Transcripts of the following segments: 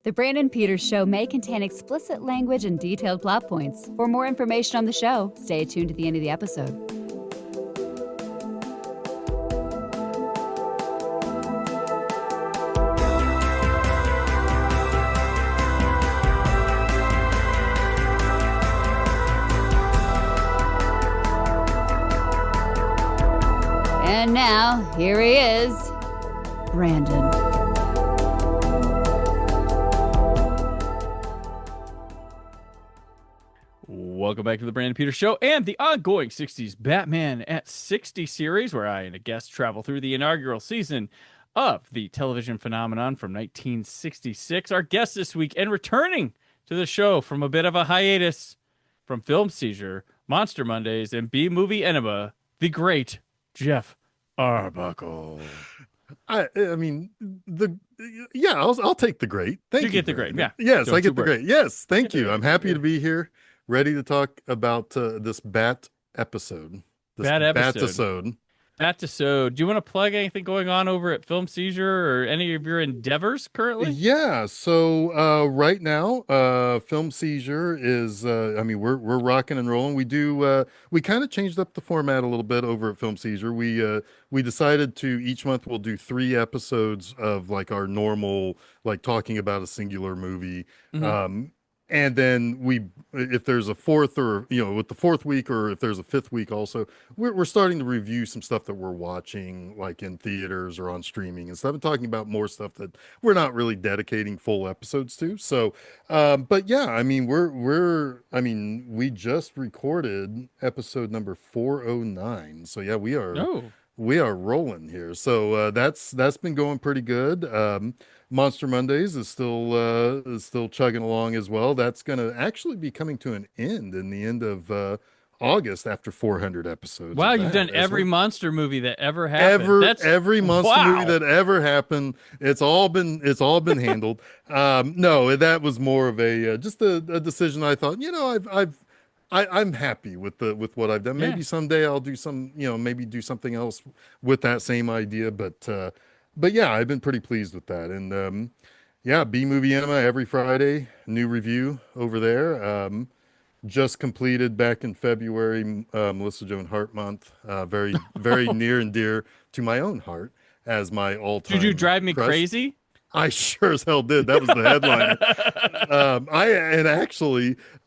The Brandon Peters Show may contain explicit language and detailed plot points. For more information on the show, stay tuned to the end of the episode. And now, here he is, Brandon. Welcome back to the Brandon Peters Show and the ongoing 60s Batman at 60 series, where I and a guest travel through the inaugural season of the television phenomenon from 1966. Our guest this week, and returning to the show from a bit of a hiatus from Film Seizure, Monster Mondays, and B-Movie Enema, the great Geoff Arbuckle. I'll take the great. Thank you. You get the great, yeah. Yes, Don't I get you the worry. great. Yes, thank you. I'm happy to be here, ready to talk about this Bat episode. Bat-episode. Bat-episode. Do you want to plug anything going on over at Film Seizure or any of your endeavors currently? Yeah, so right now, Film Seizure is, we're rocking and rolling. We kind of changed up the format a little bit over at Film Seizure. We decided to, each month we'll do 3 episodes of like our normal, like talking about a singular movie. Mm-hmm. And then if there's a fourth, or with the 4th week, or if there's a 5th week also, we're starting to review some stuff that we're watching like in theaters or on streaming and stuff, and talking about more stuff that we're not really dedicating full episodes to. So but yeah, I mean, we just recorded episode number 409. So yeah, we are rolling here. So that's been going pretty good. Monster Mondays is still chugging along as well. That's going to actually be coming to an end in the end of August after 400 episodes. Wow, you've done every monster movie that ever happened. Every monster movie that ever happened. It's all been handled. No, that was more of a just a decision. I thought, I'm happy with what I've done. Yeah. Maybe someday I'll do maybe do something else with that same idea. But yeah, I've been pretty pleased with that. And B-Movie Enema every Friday, new review over there. Just completed back in February, Melissa Joan Hart month. Very, very near and dear to my own heart as my all-time Did you drive me crush. crazy? I sure as hell did. That was the headliner.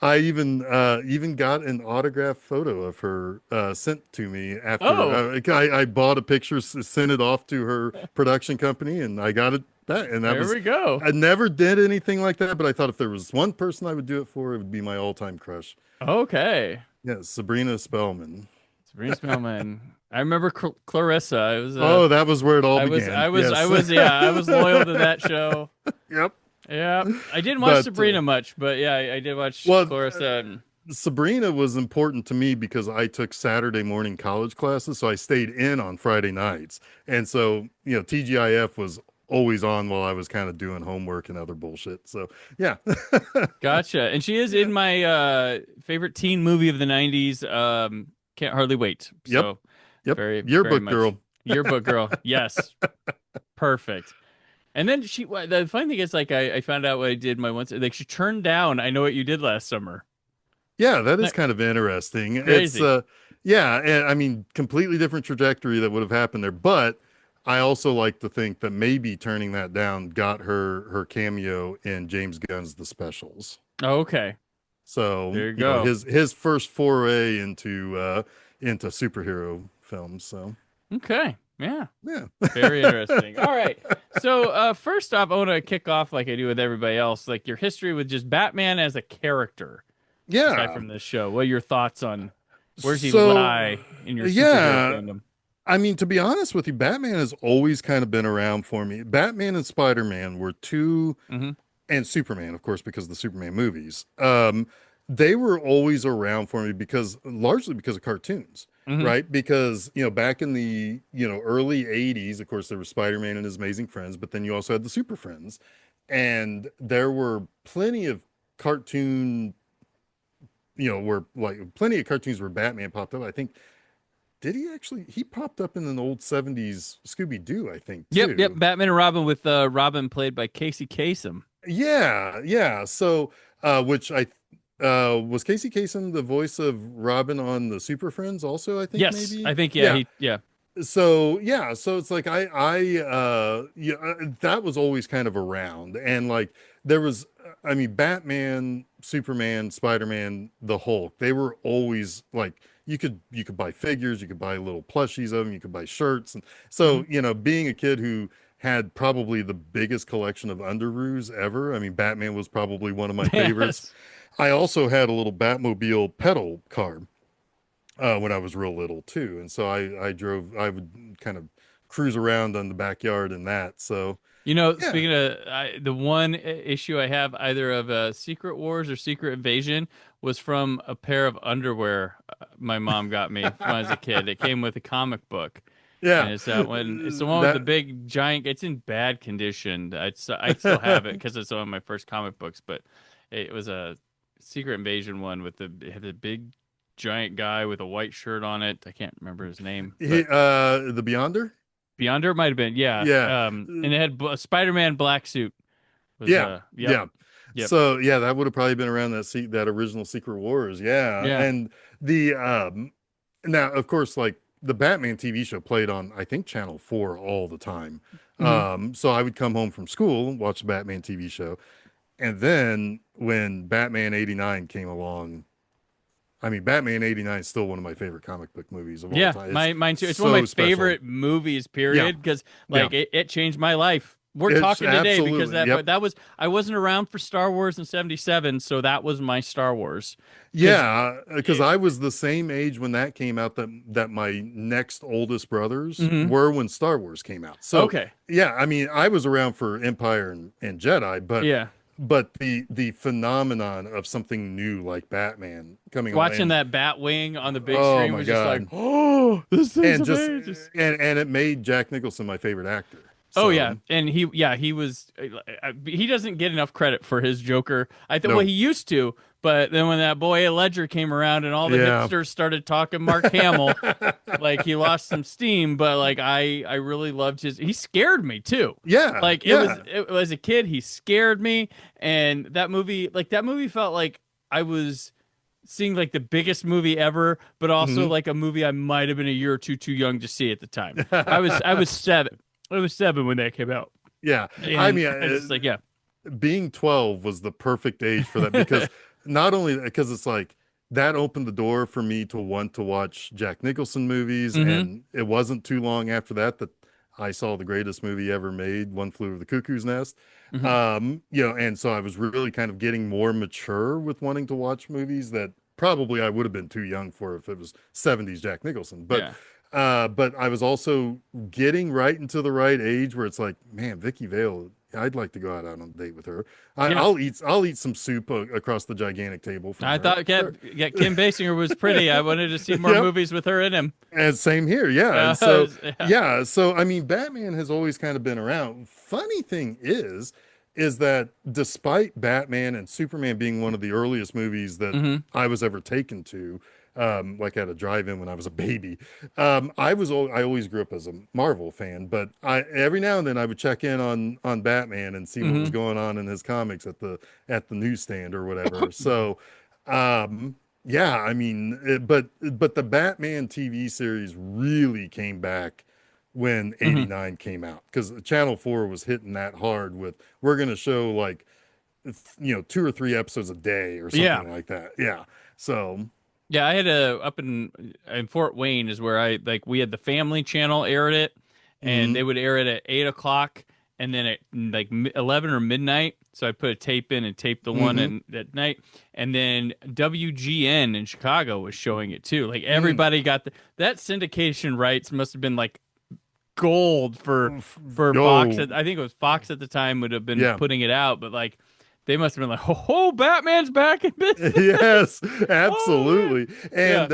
I even got an autographed photo of her sent to me after I bought a picture, sent it off to her production company, and I got it back. And There we go. I never did anything like that, but I thought if there was one person I would do it for, it would be my all-time crush. Okay. Yes, Sabrina Spellman. Sabrina Spellman. I remember Clarissa. I was. That was where it all began. I was loyal to that show. Yep. Yeah, I didn't watch Sabrina much, but yeah, I did watch Clarissa. Sabrina was important to me because I took Saturday morning college classes, so I stayed in on Friday nights, and so TGIF was always on while I was kind of doing homework and other bullshit. So yeah. Gotcha. And she is in my favorite teen movie of the 90s. Can't Hardly Wait. So, Yep. Yearbook Girl. Yearbook Girl. Yes. Perfect. And then the funny thing is, like, I found out what I did like, she turned down I Know What You Did Last Summer. Yeah, that is kind of interesting. Crazy. It's completely different trajectory that would have happened there, but I also like to think that maybe turning that down got her cameo in James Gunn's The Specials. Oh, okay. So there you go. His first foray into superhero films. So okay. Yeah. Very interesting. All right. So first off, I want to kick off like I do with everybody else, like your history with just Batman as a character. Yeah. Aside from this show, what are your thoughts on where's he lie in your superhero fandom? I mean, to be honest with you, Batman has always kind of been around for me. Batman and Spider-Man were two, and Superman, of course, because of the Superman movies. They were always around for me largely because of cartoons, right? Because, back in the, early 80s, of course, there was Spider-Man and his Amazing Friends, but then you also had the Super Friends. And there were plenty of cartoon, plenty of cartoons where Batman popped up. I think, he popped up in an old 70s Scooby-Doo, I think, too. Yep. Batman and Robin with Robin played by Casey Kasem. Yeah. So, which I was Casey Kasem the voice of Robin on the Super Friends also, I think Yes, maybe. I think Yeah. yeah. So yeah, so it's like yeah, that was always kind of around, and like there was, I mean, Batman, Superman, Spider-Man, the Hulk, they were always like you could buy figures, you could buy little plushies of them, you could buy shirts, and Hmm. so being a kid who had probably the biggest collection of underoos ever, I mean, Batman was probably one of my favorites. Yes. I also had a little Batmobile pedal car when I was real little too, and so I would kind of cruise around on the backyard in that. So yeah, Speaking of the one issue I have either of Secret Wars or Secret Invasion was from a pair of underwear my mom got me when I was a kid. It came with a comic book, and yeah, it's that one. It's the one with the that big giant. It's in bad condition. I still have it because it's one of my first comic books, but it was a Secret Invasion one with the big giant guy with a white shirt on it. I can't remember his name, but the Beyonder, Beyonder might have been, yeah. yeah, And it had a Spider-Man black suit. Was yeah, yep, yeah. yep, So yeah, that would have probably been around that original Secret Wars, yeah, yeah. and the now of course like the Batman TV show played on I think Channel 4 all the time. Hmm. So I would come home from school, watch the Batman TV show. And then when Batman 89 came along, I mean, Batman 89 is still one of my favorite comic book movies of all Yeah, time. It's mine too. It's one of so my special. favorite movies, Yeah, period, because yeah. like it changed my life. We're It's talking today because absolutely, yep. that was I wasn't around for Star Wars in '77, so that was my Star Wars. Because Yeah, because I was the same age when that came out that my next oldest brothers hmm. were when Star Wars came out. So Okay, yeah, I mean, I was around for Empire and Jedi, yeah, but the phenomenon of something new like Batman coming on watching and that Batwing on the big oh screen my was just like, God. oh, this thing's And just amazing. and it made Jack Nicholson my favorite actor. Oh yeah, So and he was he doesn't get enough credit for his Joker. I think well no, he used to, but then when that boy Ledger came around and all the yeah, hipsters started talking Mark Hamill, like he lost some steam. But like I really loved his. He scared me too. yeah, Like yeah. it was a kid, he scared me, and that movie felt like I was seeing like the biggest movie ever, but also Hmm. like a movie I might have been a year or two too young to see at the time. I was 7. I was 7 when that came out, Yeah, I and mean, I just like yeah. being 12 was the perfect age for that because not only because it's like that opened the door for me to want to watch Jack Nicholson movies, Hmm. and it wasn't too long after that that I saw the greatest movie ever made, One Flew Over the Cuckoo's Nest. Hmm. And so I was really kind of getting more mature with wanting to watch movies that probably I would have been too young for if it was 70s Jack Nicholson. Yeah. But I was also getting right into the right age where it's like, man, Vicky Vale, I'd like to go out on a date with her. Yeah. I'll eat some soup across the gigantic table from I her. thought Sure. yeah, Kim Basinger was pretty. I wanted to see more Yep. movies with her in him. And same here, yeah. And so, Yeah. yeah, so I mean, Batman has always kind of been around. Funny thing is that despite Batman and Superman being one of the earliest movies that Hmm. I was ever taken to, like at a drive-in when I was a baby, I always grew up as a Marvel fan, but I every now and then I would check in on Batman and see what was Hmm. going on in his comics at the newsstand or whatever. So, um, yeah, I mean, but the Batman TV series really came back when Hmm. 89 came out because Channel 4 was hitting that hard with we're going to show like 2 or 3 episodes a day or Yeah. something like that. Yeah. So, Yeah, I had a up in Fort Wayne is where I like we had the Family Channel aired it, and they mhm, would air it at 8 o'clock, and then at like 11 or midnight. So I put a tape in and taped the one mhm, in at night, and then WGN in Chicago was showing it too. Like mm, everybody got that syndication rights must have been like gold for Fox. yo, I think it was Fox at the time would have been yeah. putting it out, but like they must have been like, oh, Batman's back in business. Yes, Oh man. absolutely. Yeah.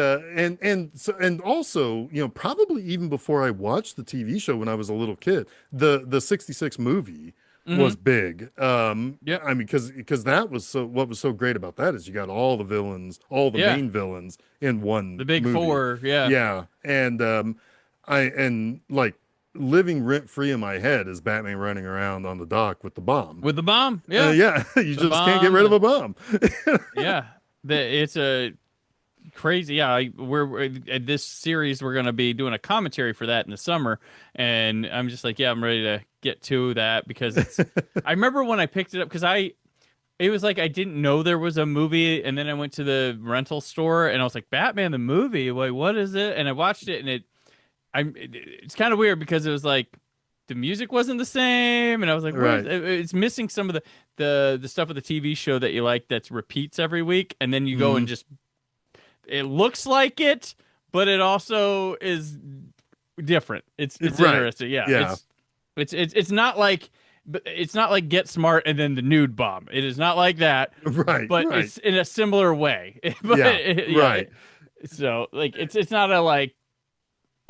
And also, probably even before I watched the TV show when I was a little kid, the 66 movie was Hmm. big. Yep. I mean, because that was so what was so great about that is you got all the villains, all the Yeah. main villains in The one big movie. four. Yeah. Yeah. And I and like living rent free in my head is Batman running around on the dock with the bomb. With the bomb, yeah, Yeah, you the just can't get rid of a bomb. yeah. It's a crazy. Yeah, we're in this series. We're going to be doing a commentary for that in the summer, and I'm just like, yeah, I'm ready to get to that because it's. I remember when I picked it up because it was like I didn't know there was a movie, and then I went to the rental store and I was like, Batman the movie. Wait, what is it? And I watched it, and it's kind of weird because it was like the music wasn't the same, and I was like, Right. it's missing some of the stuff of the TV show that you like that's repeats every week, and then you go and just it looks like it, but it also is different. It's Right. interesting. Yeah. Yeah. It's not like Get Smart and then the nude bomb. It is not like that. Right. But Right. it's in a similar way. But Yeah, right. So like it's not a like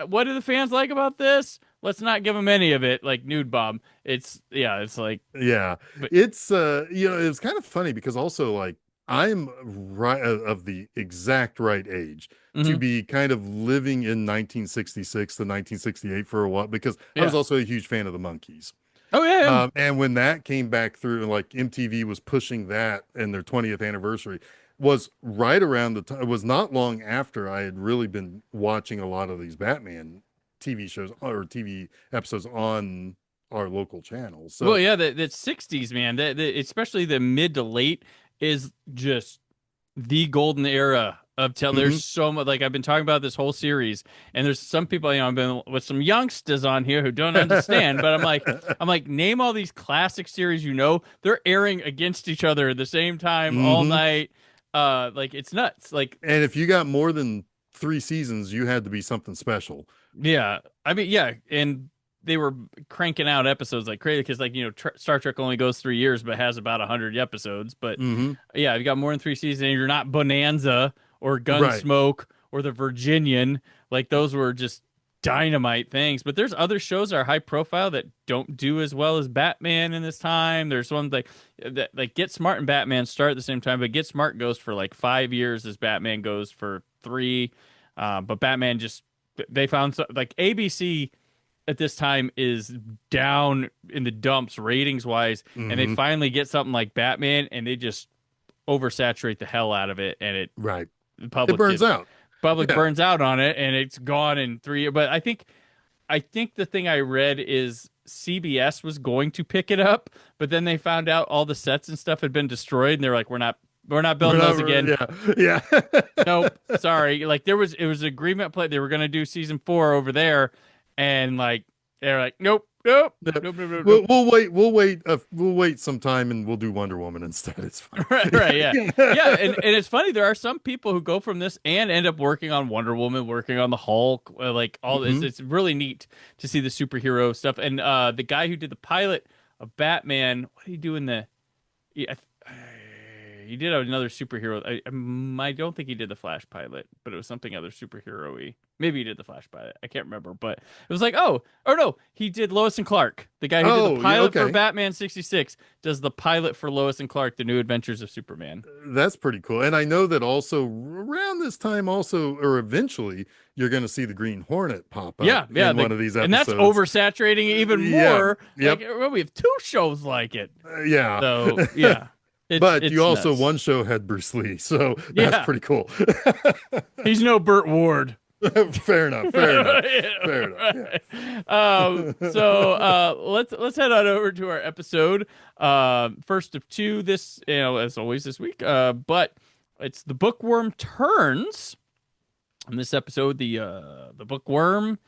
what do the fans like about this? Let's not give them any of it like nude bomb. It's like Yeah. but It's it's kind of funny because also like I'm right of the exact right age to mhm. be kind of living in 1966 to 1968 for a while because I was Yeah. also a huge fan of the Monkees. Oh yeah. And when that came back through, and like MTV was pushing that in their 20th anniversary, was right around the time. It was not long after I had really been watching a lot of these Batman TV shows or TV episodes on our local channels. So, Well, yeah, the 60s, man, especially the mid to late is just the golden era of mhm. there's so much like I've been talking about this whole series and there's some people, I've been with some youngsters on here who don't understand, but I'm like name all these classic series, they're airing against each other at the same time all Mhm. night. Like it's nuts. Like And if you got more than 3 seasons, you had to be something special. yeah, I mean, yeah, and they were cranking out episodes like crazy because, like, Star Trek only goes 3 years, but has about 100 episodes. But Hmm. yeah, you got more than 3 seasons, and you're not Bonanza or Right. Gunsmoke or The Virginian. Like those were just dynamite things. But there's other shows that are high profile that don't do as well as Batman in this time. There's one like Get Smart and Batman start at the same time, but Get Smart goes for like 5 years as Batman goes for 3. But Batman just they found like ABC at this time is down in the dumps ratings wise, and they Hmm. finally get something like Batman, and they just oversaturate the hell out of it, and Right. the It public burns out. Yeah. burns out on it, and it's gone in 3 years. But I think the thing I read is CBS was going to pick it up, but then they found out all the sets and stuff had been destroyed, and they're like, we're not building those again. Yeah. Yeah. Nope, sorry. Like it was agreement play. They were gonna do season 4 over there, and like they're like, nope, nope, Yeah. nope, nope, nope, We'll, nope. we'll wait. We'll wait some time, and we'll do Wonder Woman instead. It's fine. Right, right, yeah, yeah. And it's funny. There are some people who go from this and end up working on Wonder Woman, working on the Hulk, like all this. Hmm. It's really neat to see the superhero stuff. And the guy who did the pilot of Batman, what did he do in the? Yeah, he did another superhero. I don't think he did the Flash pilot, but it was something other superhero-y. Maybe he did the Flash pilot. I can't remember, but it was like, oh no, he did Lois and Clark. The guy who did Oh, the yeah, pilot for okay. Batman 66 does the pilot for Lois and Clark: The New Adventures of Superman. That's pretty cool. And I know that also around this time, also or eventually, you're going to see the Green Hornet pop up Yeah, yeah, in one of these and that's episodes. oversaturating it even Yeah. more. Yep. Like well, we have 2 shows like it. Yeah. So yeah, But you it's also nuts. one show had Bruce Lee, so that's Yeah, pretty cool. he's no Burt Ward. Fair enough. Fair enough. Yeah, Fair enough. right. So let's head on over to our episode. First of 2 this, as always this week. But it's the Bookworm turns. In this episode, the Bookworm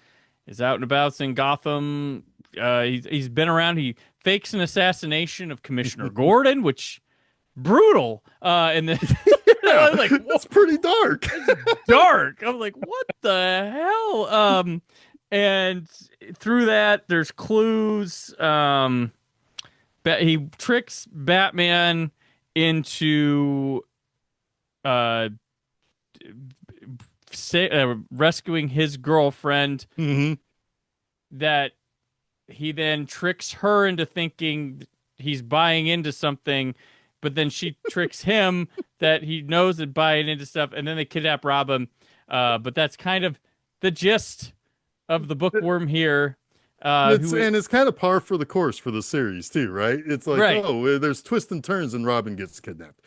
is out and about in Gotham. He's been around. He fakes an assassination of Commissioner Gordon, which brutal. And then I was like, That's pretty dark. dark. I'm like, what the hell? And through that, there's clues. He tricks Batman into rescuing his girlfriend. Hmm. That he then tricks her into thinking he's buying into something, but then she tricks him that he knows that buying into stuff, and then they kidnap, rob him. But that's kind of the gist of the Bookworm here. It's and it's kind of par for the course for the series too, right? It's like, right. oh, there's twists and turns, and Robin gets kidnapped.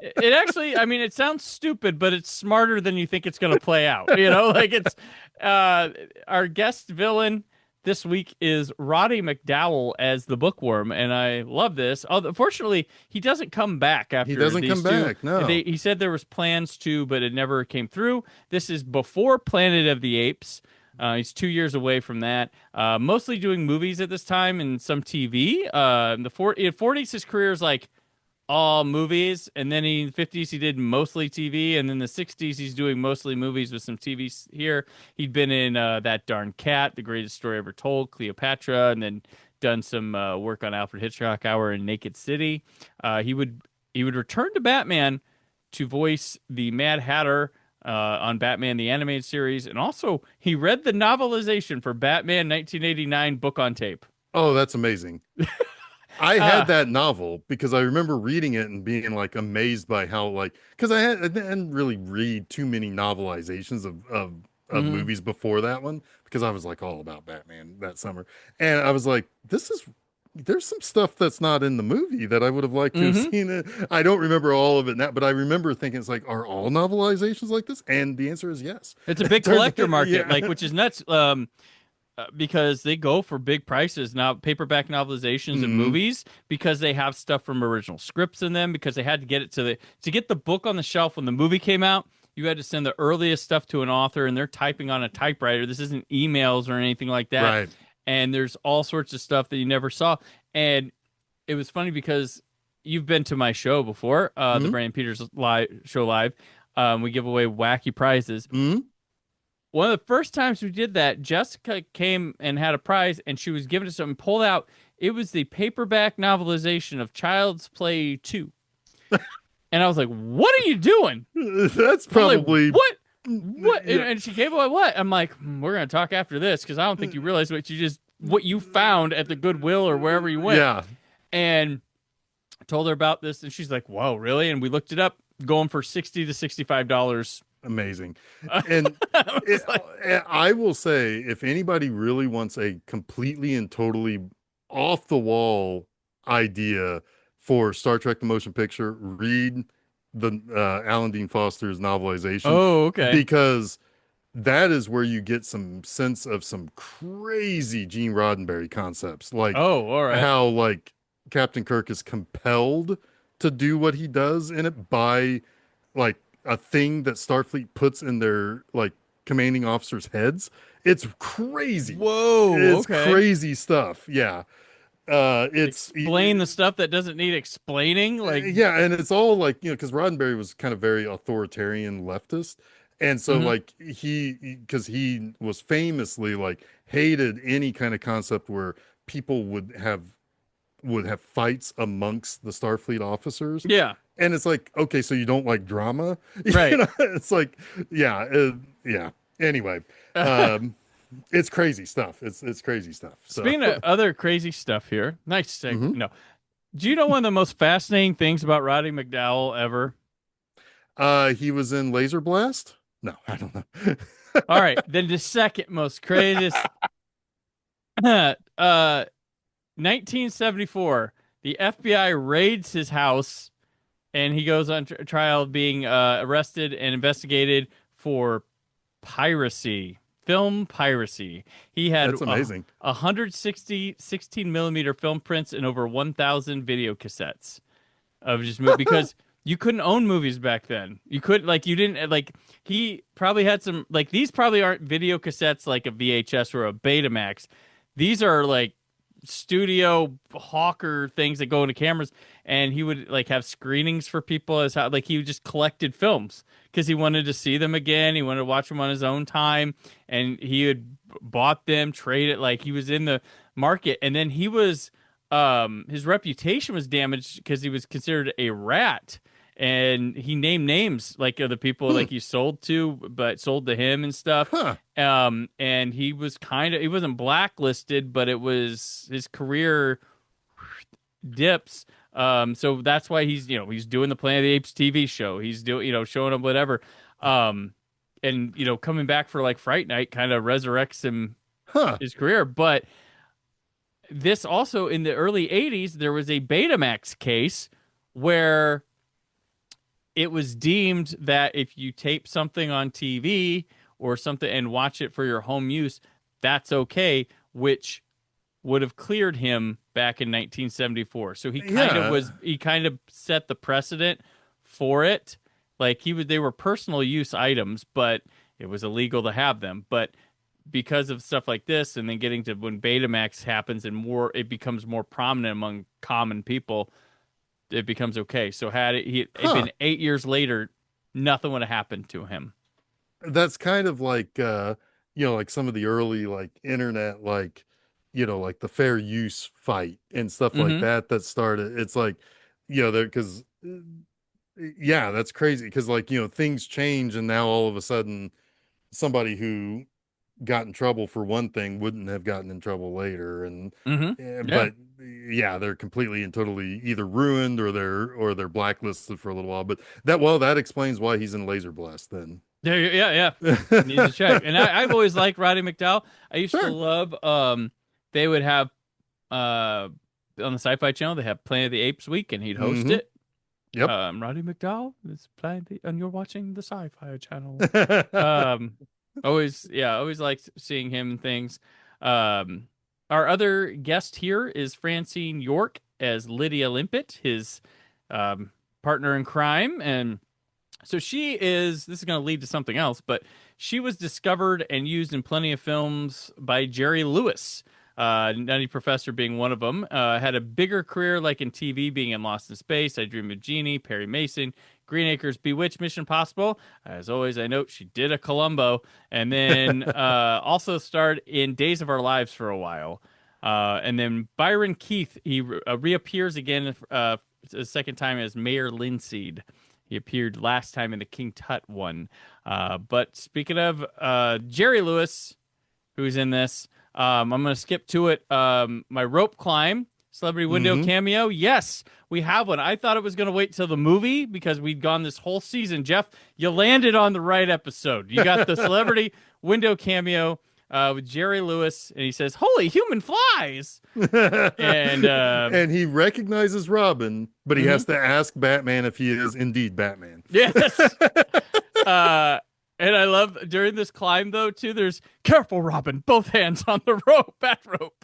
It actually, I mean, it sounds stupid, but it's smarter than you think it's going to play out. You know, like it's our guest villain this week is Roddy McDowall as the Bookworm, and I love this. Unfortunately, he doesn't come back after He doesn't these come two. back. No, He said there was plans to, but it never came through. This is before Planet of the Apes. He's 2 years away from that. Mostly doing movies at this time and some TV. In the 40s, his career is like all movies, and then in the 50s he did mostly TV, and then the 60s he's doing mostly movies with some TV here. He'd been in That Darn Cat, The Greatest Story Ever Told, Cleopatra, and then done some work on Alfred Hitchcock Hour and Naked City. He would return to Batman to voice the Mad Hatter on Batman the Animated Series, and also he read the novelization for Batman 1989 book on tape. oh, that's amazing. I had that novel because I remember reading it and being like amazed by how because I didn't really read too many novelizations of movies before that one because I was like all about Batman that summer, and I was like, there's some stuff that's not in the movie that I would have liked to have seen it. I don't remember all of it now, but I remember thinking it's like, are all novelizations like this? And the answer is yes. It's a big collector market, which is nuts. Because they go for big prices now, paperback novelizations and movies, because they have stuff from original scripts in them, because they had to get it to get the book on the shelf when the movie came out. You had to send the earliest stuff to an author, and they're typing on a typewriter. This isn't emails or anything like that. Right. And there's all sorts of stuff that you never saw. And it was funny because you've been to my show before, the Brandon Peters show live. We give away wacky prizes. One of the first times we did that, Jessica came and had a prize, and she was given to something, pulled out. It was the paperback novelization of Child's Play 2. And I was like, what are you doing? That's probably... Like, what? Yeah. And she came away, what? I'm like, we're going to talk after this, because I don't think you realize what you found at the Goodwill or wherever you went. Yeah. And I told her about this, and she's like, whoa, really? And we looked it up, going for $60 to $65. Amazing. And I will say, if anybody really wants a completely and totally off the wall idea for Star Trek the Motion Picture, read the Alan Dean Foster's novelization. Oh, okay. Because that is where you get some sense of some crazy Gene Roddenberry concepts, like all right, how like Captain Kirk is compelled to do what he does in it by like a thing that Starfleet puts in their like commanding officers' heads. It's crazy. Whoa, it's crazy stuff. Yeah. Explain the stuff that doesn't need explaining. Like, yeah, and it's all like, because Roddenberry was kind of very authoritarian leftist. And so like because he was famously like hated any kind of concept where people would have fights amongst the Starfleet officers. Yeah. And it's like, okay, so you don't like drama, right? You know? It's like, yeah. Anyway, it's crazy stuff. It's crazy stuff. So. Speaking of other crazy stuff here, nice thing. No, do you know one of the most fascinating things about Roddy McDowall ever? He was in Laser Blast. No, I don't know. All right, then the second most craziest. 1974, the FBI raids his house, and he goes on trial being arrested and investigated for piracy, film piracy. He had That's amazing. 160 16-millimeter film prints and over 1,000 video cassettes of just because you couldn't own movies back then. You couldn't, like, you didn't, like, he probably had some, like, these probably aren't video cassettes like a VHS or a Betamax. These are like studio hawker things that go into cameras, and he would like have screenings for people as how like he just collected films because he wanted to see them again. He wanted to watch them on his own time, and he had bought them, traded, like he was in the market. And then he was his reputation was damaged because he was considered a rat, and he named names like other people like he sold to, but sold to him and stuff. And he was he wasn't blacklisted, but it was his career dips. So that's why he's doing the Planet of the Apes TV show. He's doing, showing up whatever. And, coming back for like Fright Night kind of resurrects him, his career. But this also in the early 80s, there was a Betamax case where it was deemed that if you tape something on TV or something and watch it for your home use, that's okay, which would have cleared him back in 1974. So he kind of set the precedent for it. Like they were personal use items, but it was illegal to have them. But because of stuff like this, and then getting to when Betamax happens and it becomes more prominent among common people, it becomes okay. So had it been 8 years later, nothing would have happened to him. That's kind of like like some of the early like internet like like the fair use fight and stuff like Mm-hmm. that started. It's like there because yeah, that's crazy because like things change and now all of a sudden somebody who got in trouble for one thing wouldn't have gotten in trouble later and Mm-hmm. Yeah. but yeah, they're completely and totally either ruined or they're blacklisted for a little while, but that explains why he's in Laser Blast then. Yeah. Need to check. And I've always liked Roddy McDowall. I used to Sure. love they would have on the Sci-Fi Channel, they have Planet of the Apes week and he'd host Mm-hmm. it. Yep. Roddy McDowall is and you're watching the Sci-Fi Channel. Always liked seeing him and things. Our other guest here is Francine York as Lydia Limpet, his partner in crime. And so this is going to lead to something else, but she was discovered and used in plenty of films by Jerry Lewis. Nutty Professor being one of them. Had a bigger career like in TV, being in Lost in Space, I Dream of Jeannie, Perry Mason, Green Acres, Bewitched, Mission Impossible. As always, I note she did a Columbo, and then also starred in Days of Our Lives for a while. And then Byron Keith, he reappears again a second time as Mayor Linseed. He appeared last time in the King Tut one. But speaking of Jerry Lewis, who's in this, I'm going to skip to it. My rope climb, celebrity window cameo. Yes, we have one. I thought it was going to wait till the movie because we'd gone this whole season. Jeff, you landed on the right episode. You got the celebrity window cameo with Jerry Lewis, and he says, "Holy human flies!" and and he recognizes Robin, but he has to ask Batman if he is indeed Batman. Yes. And I love during this climb though too. There's careful, Robin. Both hands on the rope, bat rope.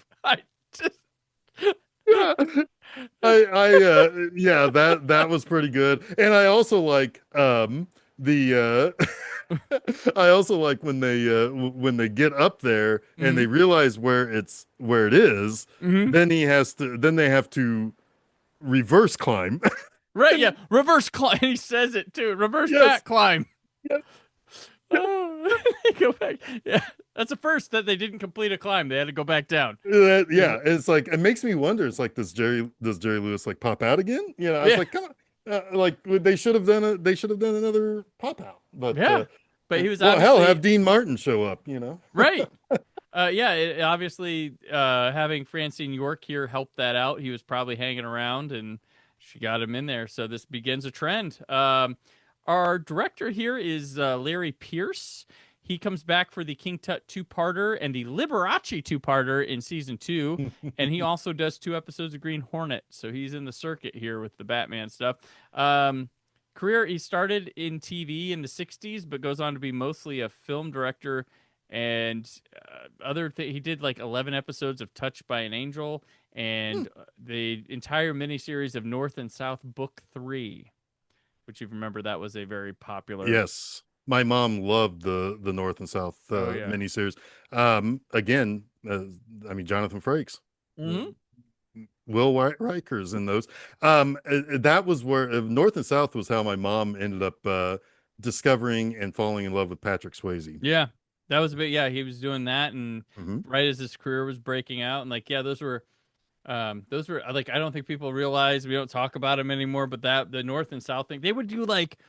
Yeah, that was pretty good. And I also like the I also like when they get up there and they realize where it is, then they have to reverse climb. Right, yeah. Reverse climb. He says it too. Reverse bat climb. Yes. Oh, go back. Yeah, that's the first that they didn't complete a climb. They had to go back down. Yeah, it's like it makes me wonder. It's like does Jerry Lewis like pop out again? I was like, come on, like they should have done another pop out. But but he was have Dean Martin show up. Right. Obviously having Francine York here helped that out. He was probably hanging around and she got him in there. So this begins a trend. Our director here is Larry Pierce. He comes back for the King Tut two-parter and the Liberace two-parter in season 2, and he also does 2 episodes of Green Hornet. So he's in the circuit here with the Batman stuff. Career, he started in TV in the 60s, but goes on to be mostly a film director and he did like 11 episodes of Touched by an Angel and the entire miniseries of North and South Book 3. Which you remember that was a very popular. Yes, my mom loved the North and South miniseries. Again, I mean Jonathan Frakes, Will Riker's in those. That was where North and South was how my mom ended up discovering and falling in love with Patrick Swayze. Yeah, that was a bit. Yeah, he was doing that, and right as his career was breaking out, and like those were like I don't think people realize we don't talk about them anymore, but the North and South thing, they would do like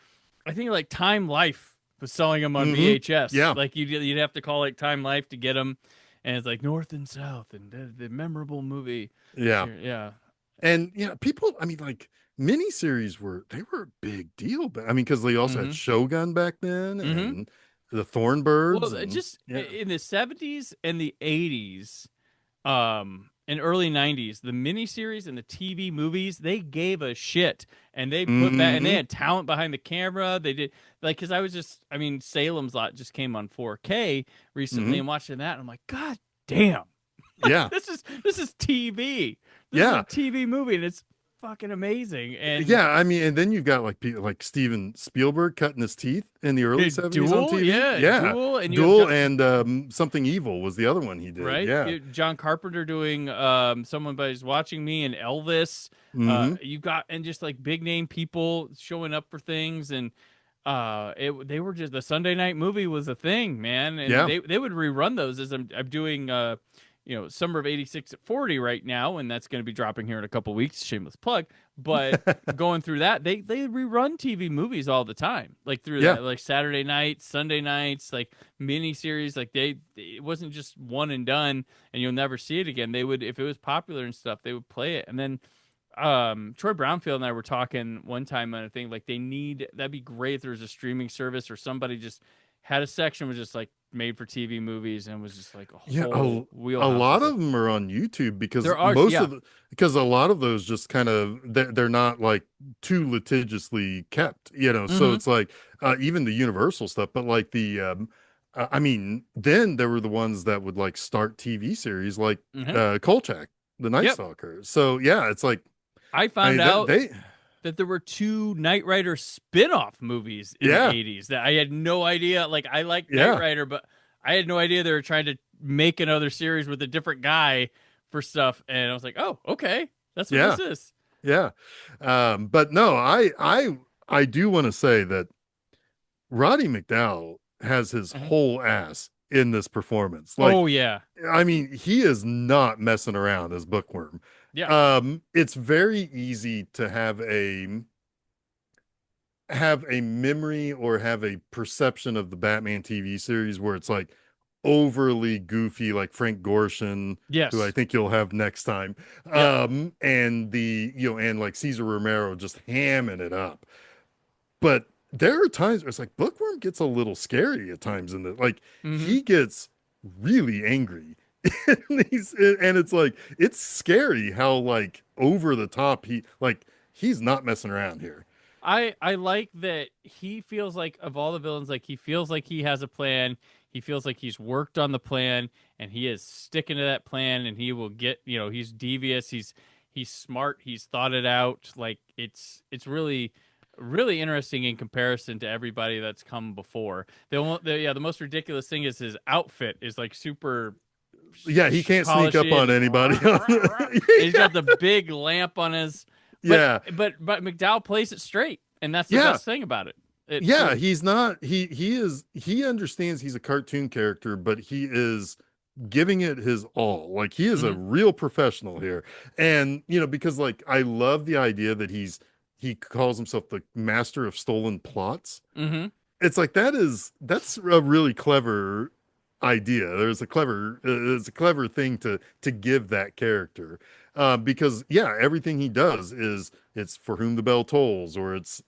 I think like Time Life was selling them on VHS. Yeah, like you'd have to call like Time Life to get them, and it's like North and South and the memorable movie. Yeah. And people. I mean, like miniseries were a big deal, but I mean because they also had Shogun back then and the Thornbirds. Well, just in the 70s and the 80s. in early 90s, the miniseries and the TV movies, they gave a shit, and they put back, and they Hmm. had talent behind the camera. They did, like, because I mean, Salem's Lot just came on 4K recently, Hmm. and watching that, and I'm like, God damn, like Yeah. this is TV. This is a Yeah. TV movie, and it's fucking amazing. And Yeah, I mean, and then you've got like people like Steven Spielberg cutting his teeth in the early 70s on Duel, TV. yeah, Yeah. Duel, and you have Duel John, and Something Evil was the other one he did. right? Yeah. John Carpenter doing Someone But Watching Me and Elvis. Hmm. You've got, and just like big name people showing up for things, and they were just, the Sunday night movie was a thing, man, and Yeah. they would rerun those as I'm doing Summer of '86 at 40 right now, and that's going to be dropping here in a couple weeks. Shameless plug, but going through that, they rerun TV movies all the time, like through Yeah. that, like Saturday nights, Sunday nights, like mini series, like it wasn't just one and done, and you'll never see it again. They would, if it was popular and stuff, they would play it, and then Troy Brownfield and I were talking one time on a thing, like that'd be great if there was a streaming service or somebody just had a section was just like made for TV movies, and was just like a Yeah, whole a wheelhouse lot of of them are on YouTube because there are, most yeah. of the because a lot of those just kind of they're not like too litigiously kept, so Mm-hmm. it's like even the Universal stuff, but like I mean, then there were the ones that would like start TV series like Mm-hmm. Kolchak, the Night Yep. Stalker. So yeah, it's like I I found mean out they that there were 2 Knight Rider spin-off movies in the yeah, 80s that I had no idea. Like, I like Knight yeah, Rider, but I had no idea they were trying to make another series with a different guy for stuff. And I was like, oh, okay, that's what yeah, this is. yeah. But no, I do want to say that Roddy McDowall has his Mhm. whole ass in this performance. Like, Oh, yeah. I mean, he is not messing around as Bookworm. Yeah. It's very easy to have a memory or have a perception of the Batman TV series where it's like overly goofy, like Frank Gorshin, who I Yes. think you'll have next time. Yep. And like Cesar Romero just hamming it up. But there are times where it's like Bookworm gets a little scary at times in the like Mm-hmm. he gets really angry. And it's like it's scary how like over the top he's not messing around here. I like that he feels like, of all the villains, like he feels like he has a plan. He feels like he's worked on the plan, and he is sticking to that plan, and he will get, he's devious, he's smart, he's thought it out. Like, it's really really interesting in comparison to everybody that's come before. The most ridiculous thing is his outfit is like super Yeah, he can't sneak up polishy, on and anybody. he's got the big lamp on his. Yeah. But McDowell plays it straight, and that's the Yeah. best thing about it. Yeah, he's not he understands he's a cartoon character, but he is giving it his all. Like he is a Mhm. real professional here. And because like I love the idea that he calls himself the master of stolen plots. Mm-hmm. It's like that's a really clever idea. It's a clever thing to give that character. Because yeah, everything he does is it's for whom the bell tolls, or it's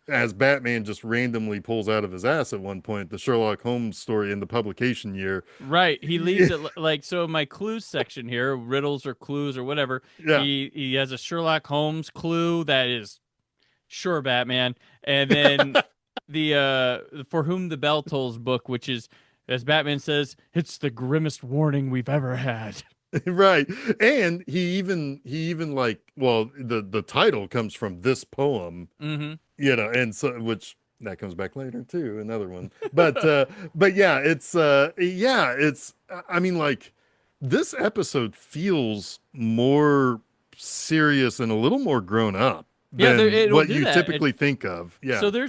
as Batman just randomly pulls out of his ass at one point, the Sherlock Holmes story in the publication year. Right. He leaves it like, so. My clues section here, riddles or clues or whatever. Yeah. He has a Sherlock Holmes clue that is sure Batman, and then the For Whom the Bell Tolls book, which is, as Batman says, it's the grimmest warning we've ever had. Right. And he even like, well, the title comes from this poem, Mm-hmm. and so which that comes back later too, another one. But yeah, it's I mean, like this episode feels more serious and a little more grown up Yeah, than it'll what do you that. typically think of. Yeah. So there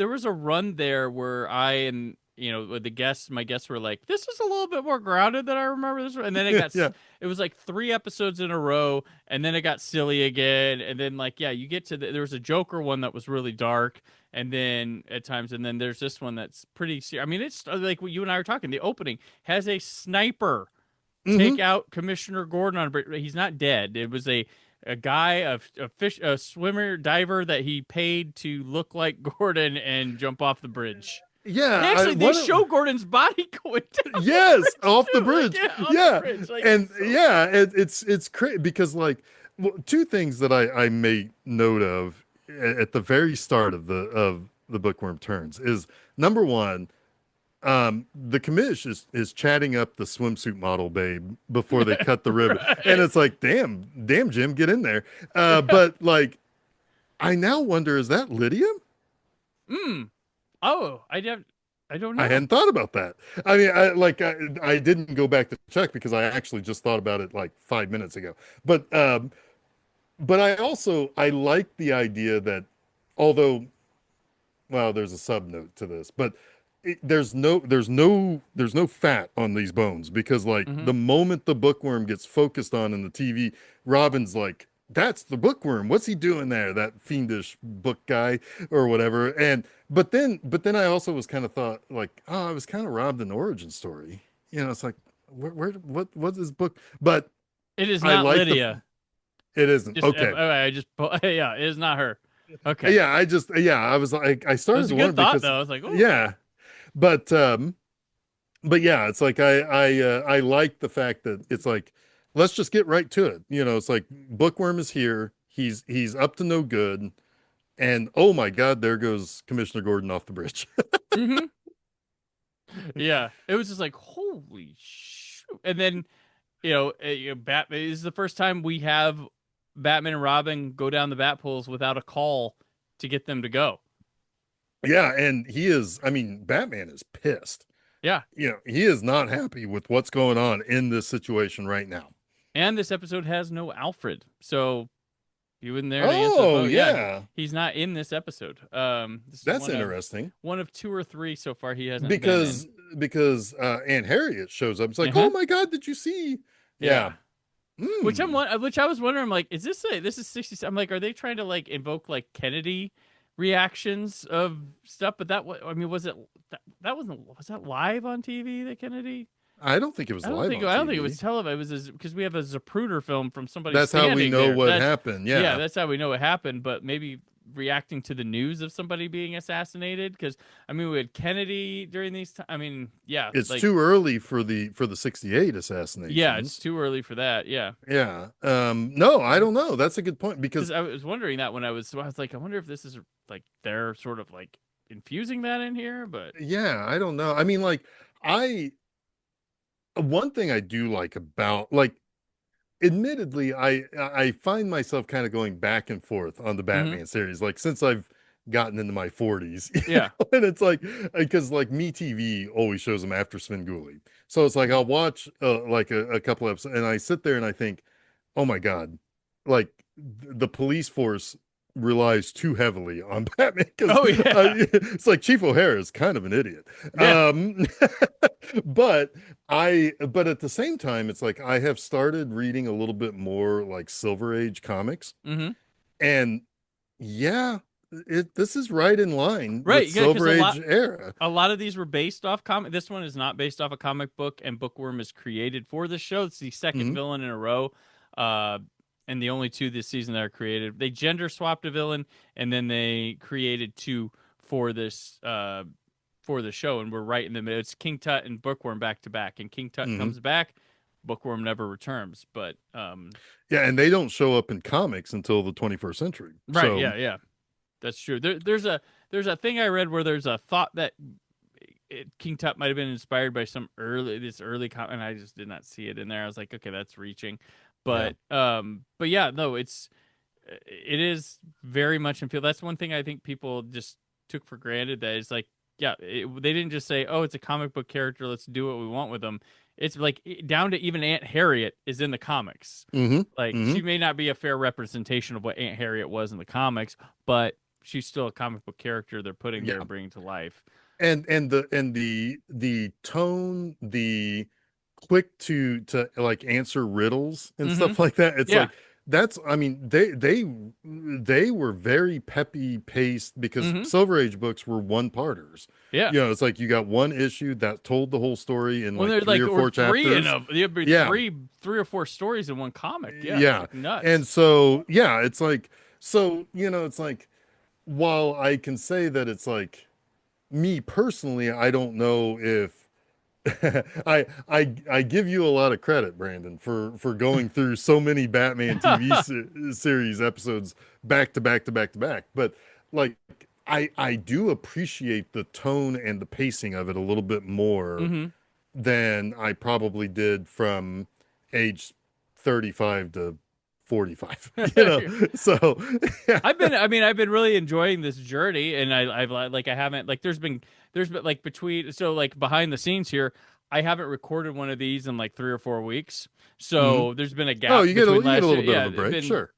was a run there where I and my guests were like, this is a little bit more grounded than I remember this, and then Yeah. it was like 3 episodes in a row, and then it got silly again, and then like, yeah, you get to there was a Joker one that was really dark, and then at times, and then there's this one that's pretty serious. I mean, it's like what you and I were talking. The opening has a sniper take Mhm. out Commissioner Gordon on a bridge. He's not dead. It was a guy, a swimmer, diver that he paid to look like Gordon and jump off the bridge. Yeah, They show Gordon's body going down. Yes, The off the bridge, bridge. too. Like, off Yeah, the bridge. Like, and so... yeah, it's crazy because like two things that I made note of at the very start of the Bookworm turns is number one, the commish is chatting up the swimsuit model babe before they cut the ribbon, and Right. it's like, damn, Jim, get in there. But like, I now wonder, is that Lydia? Mm. Oh, I don't I know. hadn't thought about that. I mean, I didn't go back to check because I actually just thought about it like 5 minutes ago. But I like the idea that although, well, there's a sub note to this, but there's no fat on these bones because like Hmm. the moment the bookworm gets focused on in the TV, Robin's like, that's the bookworm. What's he doing there? That fiendish book guy or whatever. And but then I also was kind of thought like, oh, I was kind of robbed an origin story. You know, it's like where what is book? But It is I not like Lydia. it isn't. Just Okay. I just yeah, it is not her. Okay. Yeah, I was like I It started was a to wonder good thought because though. I was like, oh. yeah, but yeah, it's like I like the fact that it's like let's just get right to it. You know, it's like Bookworm is here. He's up to no good, and oh my God, there goes Commissioner Gordon off the bridge. Hmm. Yeah. It was just like, holy shoot. And then, Batman this is the first time we have Batman and Robin go down the bat poles without a call to get them to go. Yeah, and he is. I mean, Batman is pissed. Yeah. You know, he is not happy with what's going on in this situation right now. And this episode has no Alfred. So you wasn't there to answer the Oh phone. Yeah, yeah, he's not in this episode. This is that's interesting. one of two or three so far he hasn't been in. Because Aunt Harriet shows up. It's like, Uh-huh. oh my God, did you see? Yeah. Yeah. Hmm. Which I was wondering, I'm like, is this is 60? I'm like, are they trying to like invoke like Kennedy reactions of stuff? But I mean, that wasn't, was that live on TV, that Kennedy? I don't think it was live on I don't think it was TV. televised. It was because we have a Zapruder film from somebody That's how we standing know there. what happened. Yeah, Yeah. that's how we know it happened. But maybe reacting to the news of somebody being assassinated, because I mean, we had Kennedy during these times. I mean, yeah, It's like, too early for the 68 yeah, it's assassinations. too early for that. Yeah, Yeah. No, I don't know. That's a good point because because I was wondering that when I was like, I wonder if this is like they're sort of like infusing that in here. But yeah, I don't know. I mean, like I one thing I do like about like admittedly, I find myself kind of going back and forth on the hmm, Batman series, like since I've gotten into my 40s. yeah, And it's like because like Me TV always shows them after Svengoolie. So it's like I'll watch like a couple episodes and I sit there and I think, oh my God, like the police force relies too heavily on Batman because oh yeah, it's like Chief O'Hara is kind of an idiot. yeah, But but at the same time, it's like I have started reading a little bit more like Silver Age comics, hmm, and yeah, this is right in line with right, yeah, because Silver Age era. a lot of these were based off comic. This one is not based off a comic book, and Bookworm is created for the show. It's the second Hmm. villain in a row, uh, and the only two this season that are created. They gender swapped a villain, and then they created two for this for the show, and we're right in the middle. It's King Tut and Bookworm back to back, and King Tut Hmm. comes back. Bookworm never returns, but Yeah, and they don't show up in comics until the 21st century. right, So, yeah, yeah, that's true. There's a thing I read where there's a thought that King Tut might have been inspired by some early comic, and I just did not see it in there. I was like, okay, that's reaching, yeah. but yeah, no, it is very much in feel. That's one thing I think people just took for granted, that it's like, yeah, they didn't just say, oh, it's a comic book character, let's do what we want with them. It's like down to even Aunt Harriet is in the comics. Hmm. Like, Hmm. she may not be a fair representation of what Aunt Harriet was in the comics, but she's still a comic book character they're putting there Yeah. and bringing to life. And the tone, the quick to like answer riddles and Hmm. stuff like that. It's Yeah. like that's I mean they were very peppy paced because Hmm. Silver Age books were one parters. Yeah. You know, it's like you got one issue that told the whole story in When like there's like, three or or four three in chapters. a, there'd be Yeah. three or four stories in one comic. Yeah. It's Yeah. like And nuts. so yeah, it's like so, you know, it's like while I can say that it's like me personally, I don't know if I give you a lot of credit, Brandon, for going through so many Batman TV series episodes back to back to back to back. But like I do appreciate the tone and the pacing of it a little bit more Hmm. than I probably did from age 35 to 45, So yeah. I've been really enjoying this journey, and I've like, I haven't, like, there's been like, between, so like, behind the scenes here, I haven't recorded one of these in like 3 or 4 weeks. Mhm. So there's been a Oh, gap between you get a last year. little bit Yeah, of a it's break, been, sure.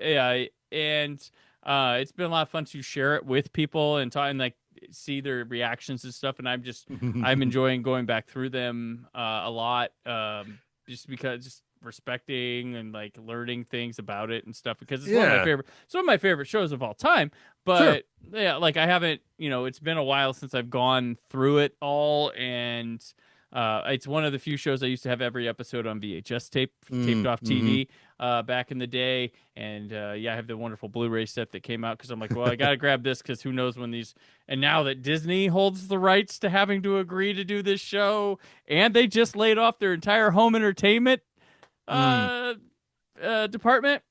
yeah, and it's been a lot of fun to share it with people and talk and like see their reactions and stuff. And I'm enjoying going back through them a lot, just because, just respecting and like learning things about it and stuff, because Yeah, it's one of my favorite shows of all time. sure. But yeah, like, I haven't, it's been a while since I've gone through it all, and it's one of the few shows I used to have every episode on VHS tape, taped off Mm-hmm. TV back in the day. And yeah, I have the wonderful Blu-ray set that came out, because I'm like, well, I got to grab this, because who knows when these. And now that Disney holds the rights to having to agree to do this show, and they just laid off their entire home entertainment Mm, uh, department.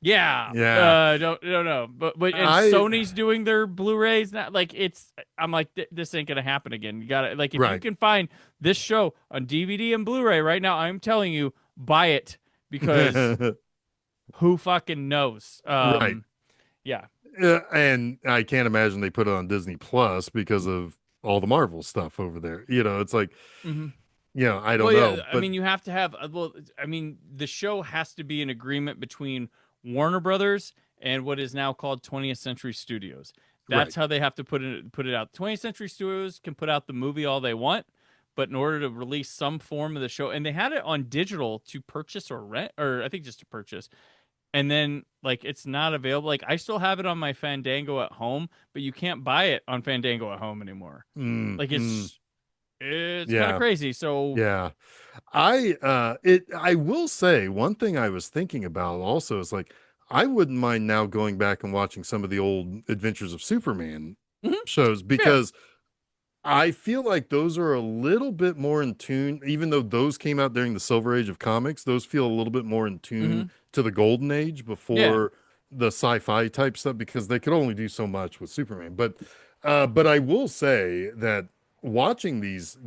Yeah, yeah. don't know, but and I Sony's doing their Blu-rays now. Like, I'm like, this ain't gonna happen again. You gotta, like, if you right. can find this show on DVD and Blu-ray right now, I'm telling you, buy it, because who fucking knows? Right. Yeah. And I can't imagine they put it on Disney Plus because of all the Marvel stuff over there. It's like, Hmm. I Well, don't yeah, know, I but mean, you have to have, well, I mean, the show has to be an agreement between Warner Brothers and what is now called 20th Century Studios. right. That's how they have to put it out. 20th Century Studios can put out the movie all they want, but in order to release some form of the show, and they had it on digital to purchase or rent, or I think just to purchase, and then, like, it's not available. Like, I still have it on my Fandango at home, but you can't buy it on Fandango at home anymore. Mm, Like, mm, it's kind of yeah. crazy. So, Yeah. I will say one thing I was thinking about also is like I wouldn't mind now going back and watching some of the old Adventures of Superman mhm, shows yeah. because I feel like those are a little bit more in tune, even though those came out during the Silver Age of comics, those feel a little bit more in tune Hmm. to the Golden Age Yeah. before the sci-fi type stuff because they could only do so much with Superman. But I will say that watching these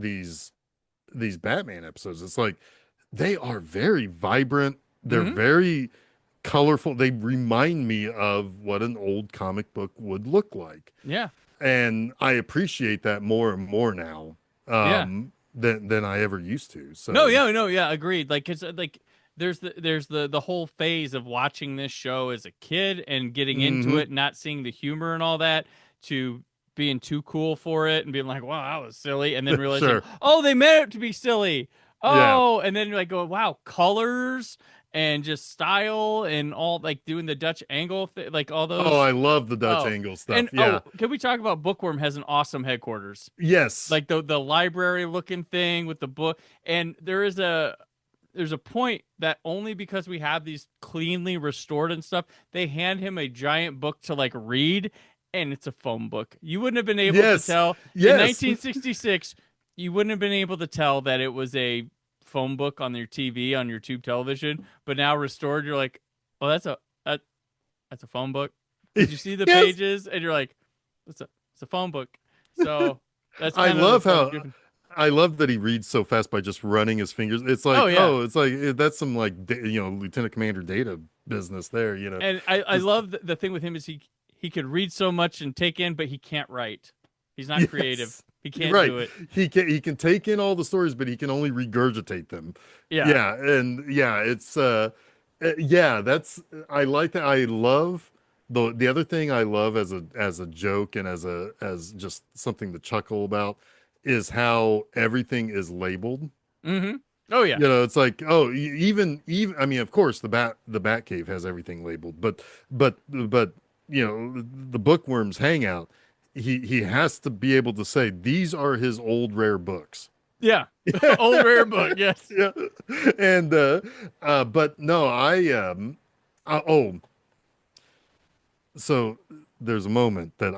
Batman episodes, it's like they are very vibrant. They're Hmm. very colorful. They remind me of what an old comic book would look like. Yeah. And I appreciate that more and more now Yeah. than I ever used to. No, So, yeah, no, yeah, agreed. Like, it's like, there's the whole phase of watching this show as a kid and getting into hmm it, not seeing the humor and all that, to being too cool for it and being like, wow, that was silly, and then realizing, sure. oh, they meant it to be silly. Yeah. Oh, and then you're like, going, wow, colors and just style and all, like, doing the Dutch angle like, all Oh, those. I love the Dutch Oh, angle stuff. and Yeah. oh, can we talk about Bookworm has an awesome headquarters? Yes. Like, the library looking thing with the book. And there's a point that, only because we have these cleanly restored and stuff, they hand him a giant book to, like, read, and it's a phone book. You wouldn't have been able to Yes. tell in Yes. 1966. You wouldn't have been able to tell that it was a phone book on your TV, on your tube television. But now restored, you're like, oh, that's a phone book, because you see the Yes. pages and you're like, it's a phone book. So that's I kind of the love fun. how I love that he reads so fast by just running his fingers. It's Oh, like, yeah. oh, it's like that's some like Lieutenant Commander Data business there. And I Just love the thing with him is he could read so much and take in, but he can't write. He's not creative. yes. He You're can't right. do it. He can take in all the stories, but he can only regurgitate them. Yeah. Yeah, and yeah, it's yeah, that's I like that. I love the other thing I love as a joke and as just something to chuckle about is how everything is labeled. Mm-hmm. Oh, yeah. It's like, oh, even I mean, of course, the Batcave has everything labeled, but the Bookworm's hangout, he has to be able to say these are his old rare books. Yeah. Old rare book. Yes. Yeah, and but no, oh, so there's a moment that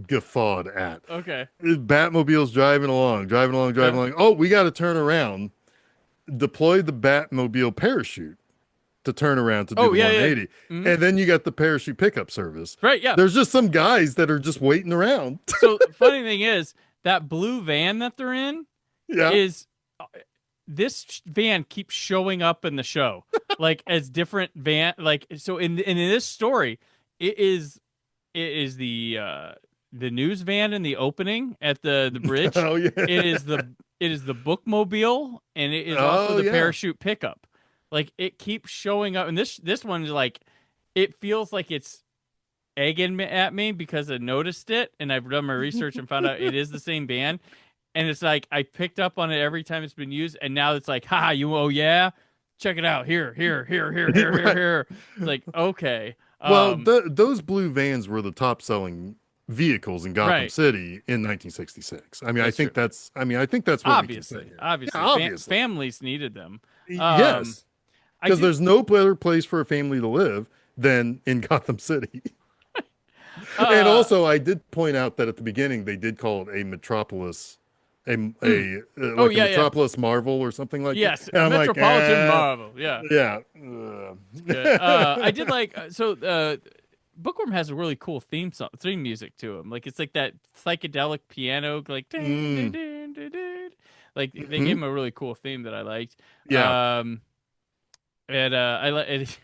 guffawed at. Okay. Batmobile's driving along. Oh, we got to turn around. Deploy the Batmobile parachute to turn around to do Oh, the yeah, yeah. 180. Mhm. And then you got the parachute pickup service. Right, yeah. There's just some guys that are just waiting around. So funny thing is that blue van that they're in Yeah. is this van keeps showing up in the show like as different van, like so in this story it is the news van in the opening at the bridge. Oh, yeah. It is the bookmobile, and it is also the parachute pickup. Like it keeps showing up, and this one is like, it feels like it's egging at me because I noticed it, and I've done my research and found out it is the same band. And it's like I picked up on it every time it's been used, and now it's like, ha, oh yeah, check it out, here. It's like, okay. Well, those blue vans were the top selling vehicles in Gotham City in 1966. I mean, I think that's what we can say here. Obviously. Families needed them. Yes, because there's no better place for a family to live than in Gotham City. And also, I did point out that at the beginning they did call it a metropolis, metropolis Marvel or something like that. Yes, a metropolitan Marvel. Yeah, yeah. I did like Bookworm has a really cool theme music to him. Like it's like that psychedelic piano, like like they gave him a really cool theme that I liked. Yeah. And I like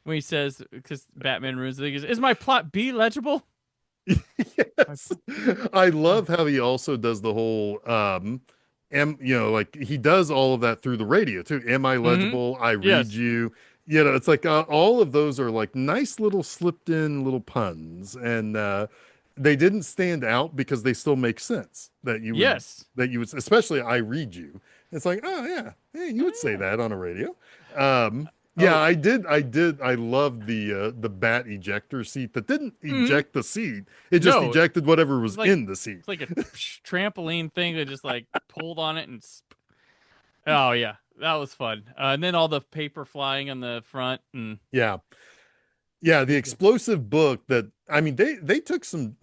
when he says, because Batman ruins the thing, is my plot B legible? Yes. I love how he also does the whole like he does all of that through the radio too. Am I legible? I read you. It's like all of those are like nice little slipped in little puns, and they didn't stand out because they still make sense that you would, especially I read you. It's like, oh yeah, hey, you would say that on a radio. I did. I loved the bat ejector seat that didn't eject the seat. It just ejected whatever was in the seat. It's like a trampoline thing that just like pulled on it and. Oh yeah, that was fun. And then all the paper flying on the front and. The explosive book that they took some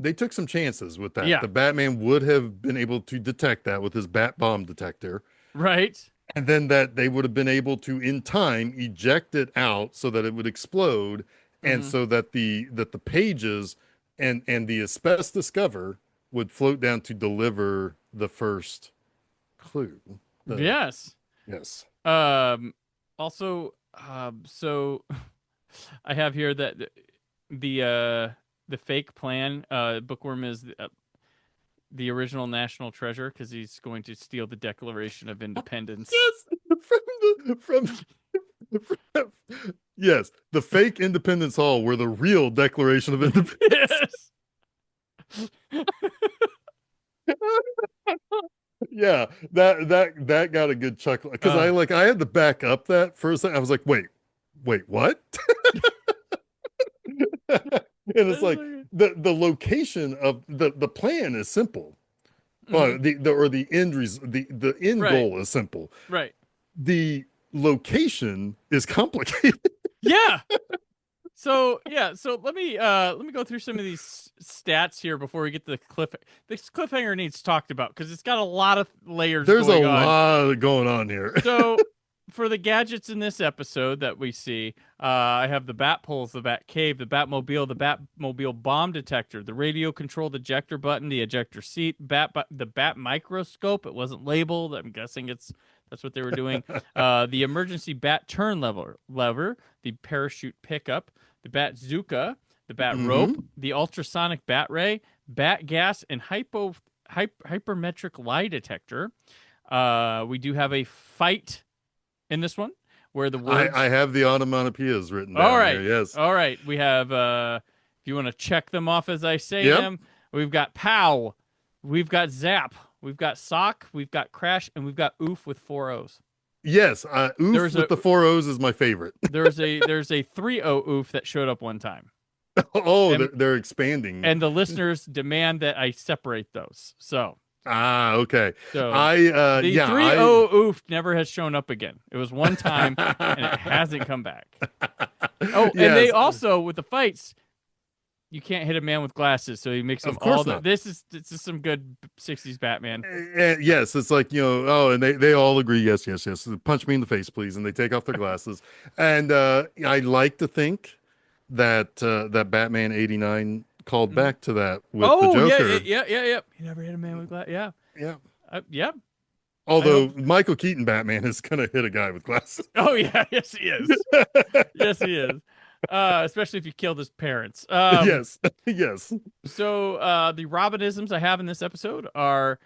chances with that. Yeah. The Batman would have been able to detect that with his bat bomb detector. Right. And then that they would have been able to, in time, eject it out so that it would explode, and so that the pages and the asbestos cover would float down to deliver the first clue. Yes. Also, so I have here that the fake plan, Bookworm is the original national treasure because he's going to steal the Declaration of Independence. Yes, the fake Independence Hall where the real Declaration of Independence. Yeah, that got a good chuckle because I had to back up that for a second. I was like, wait, what? And it's like the location of the plan is simple. Well, the end goal is simple. Right. The location is complicated. Yeah. So let me go through some of these stats here before we get to the cliffhanger. This cliffhanger needs talked about because it's got a lot of layers. There's a lot going on here. So for the gadgets in this episode that we see, I have the bat poles, the bat cave, the Batmobile, the Batmobile bomb detector, the radio controlled ejector button, the ejector seat, the bat microscope. It wasn't labeled. I'm guessing that's what they were doing. The emergency bat turn lever, the parachute pickup, the bazooka, the bat rope, the ultrasonic bat ray, bat gas, and hypermetric lie detector. We do have a fight in this one where the words I have the onomatopoeias written down. All right. Here, yes. All right. We have if you want to check them off as I say them, we've got pow, we've got zap, we've got sock, we've got crash, and we've got oof with 4 O's. Yes, oof with the 4 O's is my favorite. there's a 3-0 oof that showed up one time. They're expanding. And the listeners demand that I separate those. So okay. So the 3-0 oof never has shown up again. It was one time and it hasn't come back. Oh, yes. And they also with the fights, you can't hit a man with glasses, so he makes them Of course all. not. This is some good '60s Batman. Yes, it's like, oh, and they all agree, yes, yes, yes. Punch me in the face, please, and they take off their glasses. And I like to think that that Batman '89 called back to that with the Oh Joker. yeah. He never hit a man with glasses. Yeah, Yeah. yeah. Although Michael Keaton Batman is gonna hit a guy with glasses. Oh yeah, yes he is. Yes he is. Especially if you killed his parents. Yes, yes. So the Robinisms I have in this episode are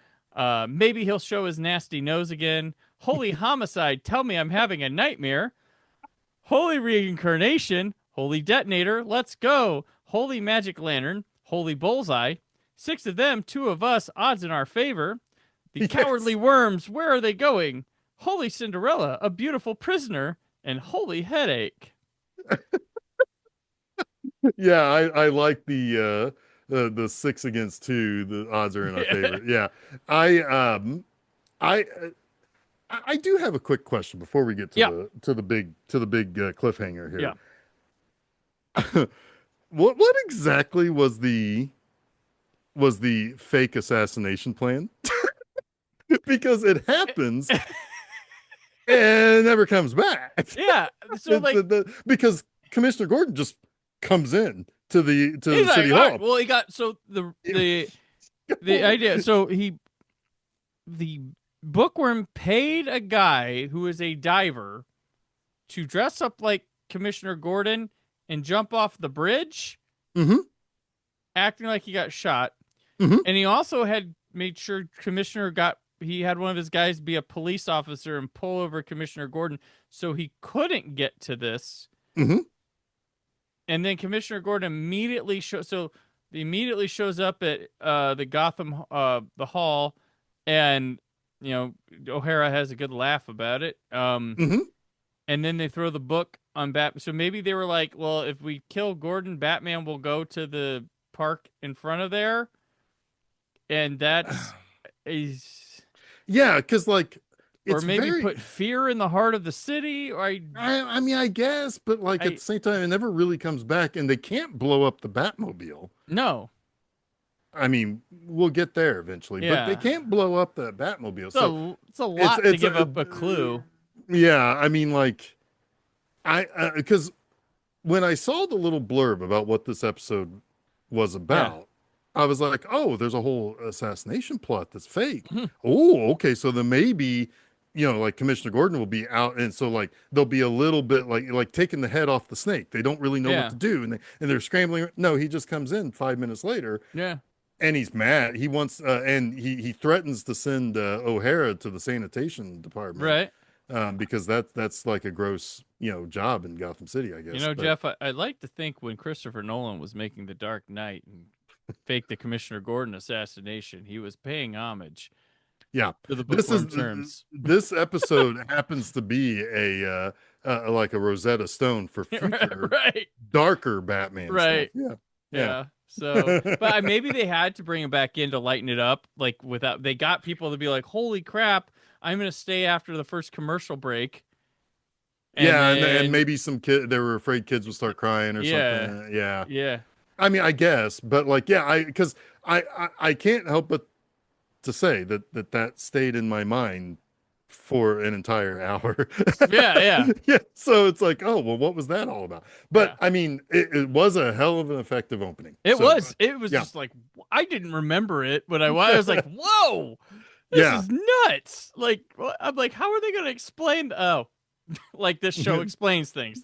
maybe he'll show his nasty nose again. Holy homicide, tell me I'm having a nightmare. Holy reincarnation, holy detonator, let's go. Holy magic lantern, holy bullseye. 6 of them, 2 of us, odds in our favor. The cowardly worms, where are they going? Holy Cinderella, a beautiful prisoner, and holy headache. Yeah, I like the 6 against 2. The odds are in our favor. Yeah, I I do have a quick question before we get to the big cliffhanger here. Yeah. What exactly was the fake assassination plan? Because it happens and never comes back. Yeah. So because Commissioner Gordon just comes in to the city hall. Right, well, he got the idea. So the Bookworm paid a guy who is a diver to dress up like Commissioner Gordon and jump off the bridge, acting like he got shot. And he also had made sure he had one of his guys be a police officer and pull over Commissioner Gordon so he couldn't get to this. And then Commissioner Gordon immediately shows up at the Gotham the hall, and O'Hara has a good laugh about it. And then they throw the book on Batman. So maybe they were like, well, if we kill Gordon, Batman will go to the park in front of there. And that's because or maybe put fear in the heart of the city. Or I mean, I guess, but at the same time, it never really comes back, and they can't blow up the Batmobile. No. I mean, we'll get there eventually, but they can't blow up the Batmobile. So it's a lot to give up a clue. Yeah, I mean, because when I saw the little blurb about what this episode was about, I was like, oh, there's a whole assassination plot that's fake. Oh, okay, so then maybe, Commissioner Gordon will be out, and so they'll be a little bit like taking the head off the snake. They don't really know what to do, and they're scrambling. No, he just comes in 5 minutes later. Yeah. And he's mad. He wants, and he threatens to send O'Hara to the sanitation department, right? Because that's like a gross, job in Gotham City, I guess. Jeff, I'd like to think when Christopher Nolan was making The Dark Knight and faked the Commissioner Gordon assassination, he was paying homage. Yeah, to the Bookworm terms. This episode happens to be a like a Rosetta Stone for future darker Batman. Right. Stuff. Yeah. So, but maybe they had to bring him back in to lighten it up. They got people to be like, "Holy crap! I'm going to stay after the first commercial break." And maybe some kid. They were afraid kids would start crying or something. Yeah. I mean, I guess, but because I can't help but to say that stayed in my mind for an entire hour. Yeah. So it's like, oh, well, what was that all about? But I mean, it was a hell of an effective opening. It was just like, I didn't remember it, but I was like, whoa, this is nuts. I'm like, how are they going to explain? This show explains things.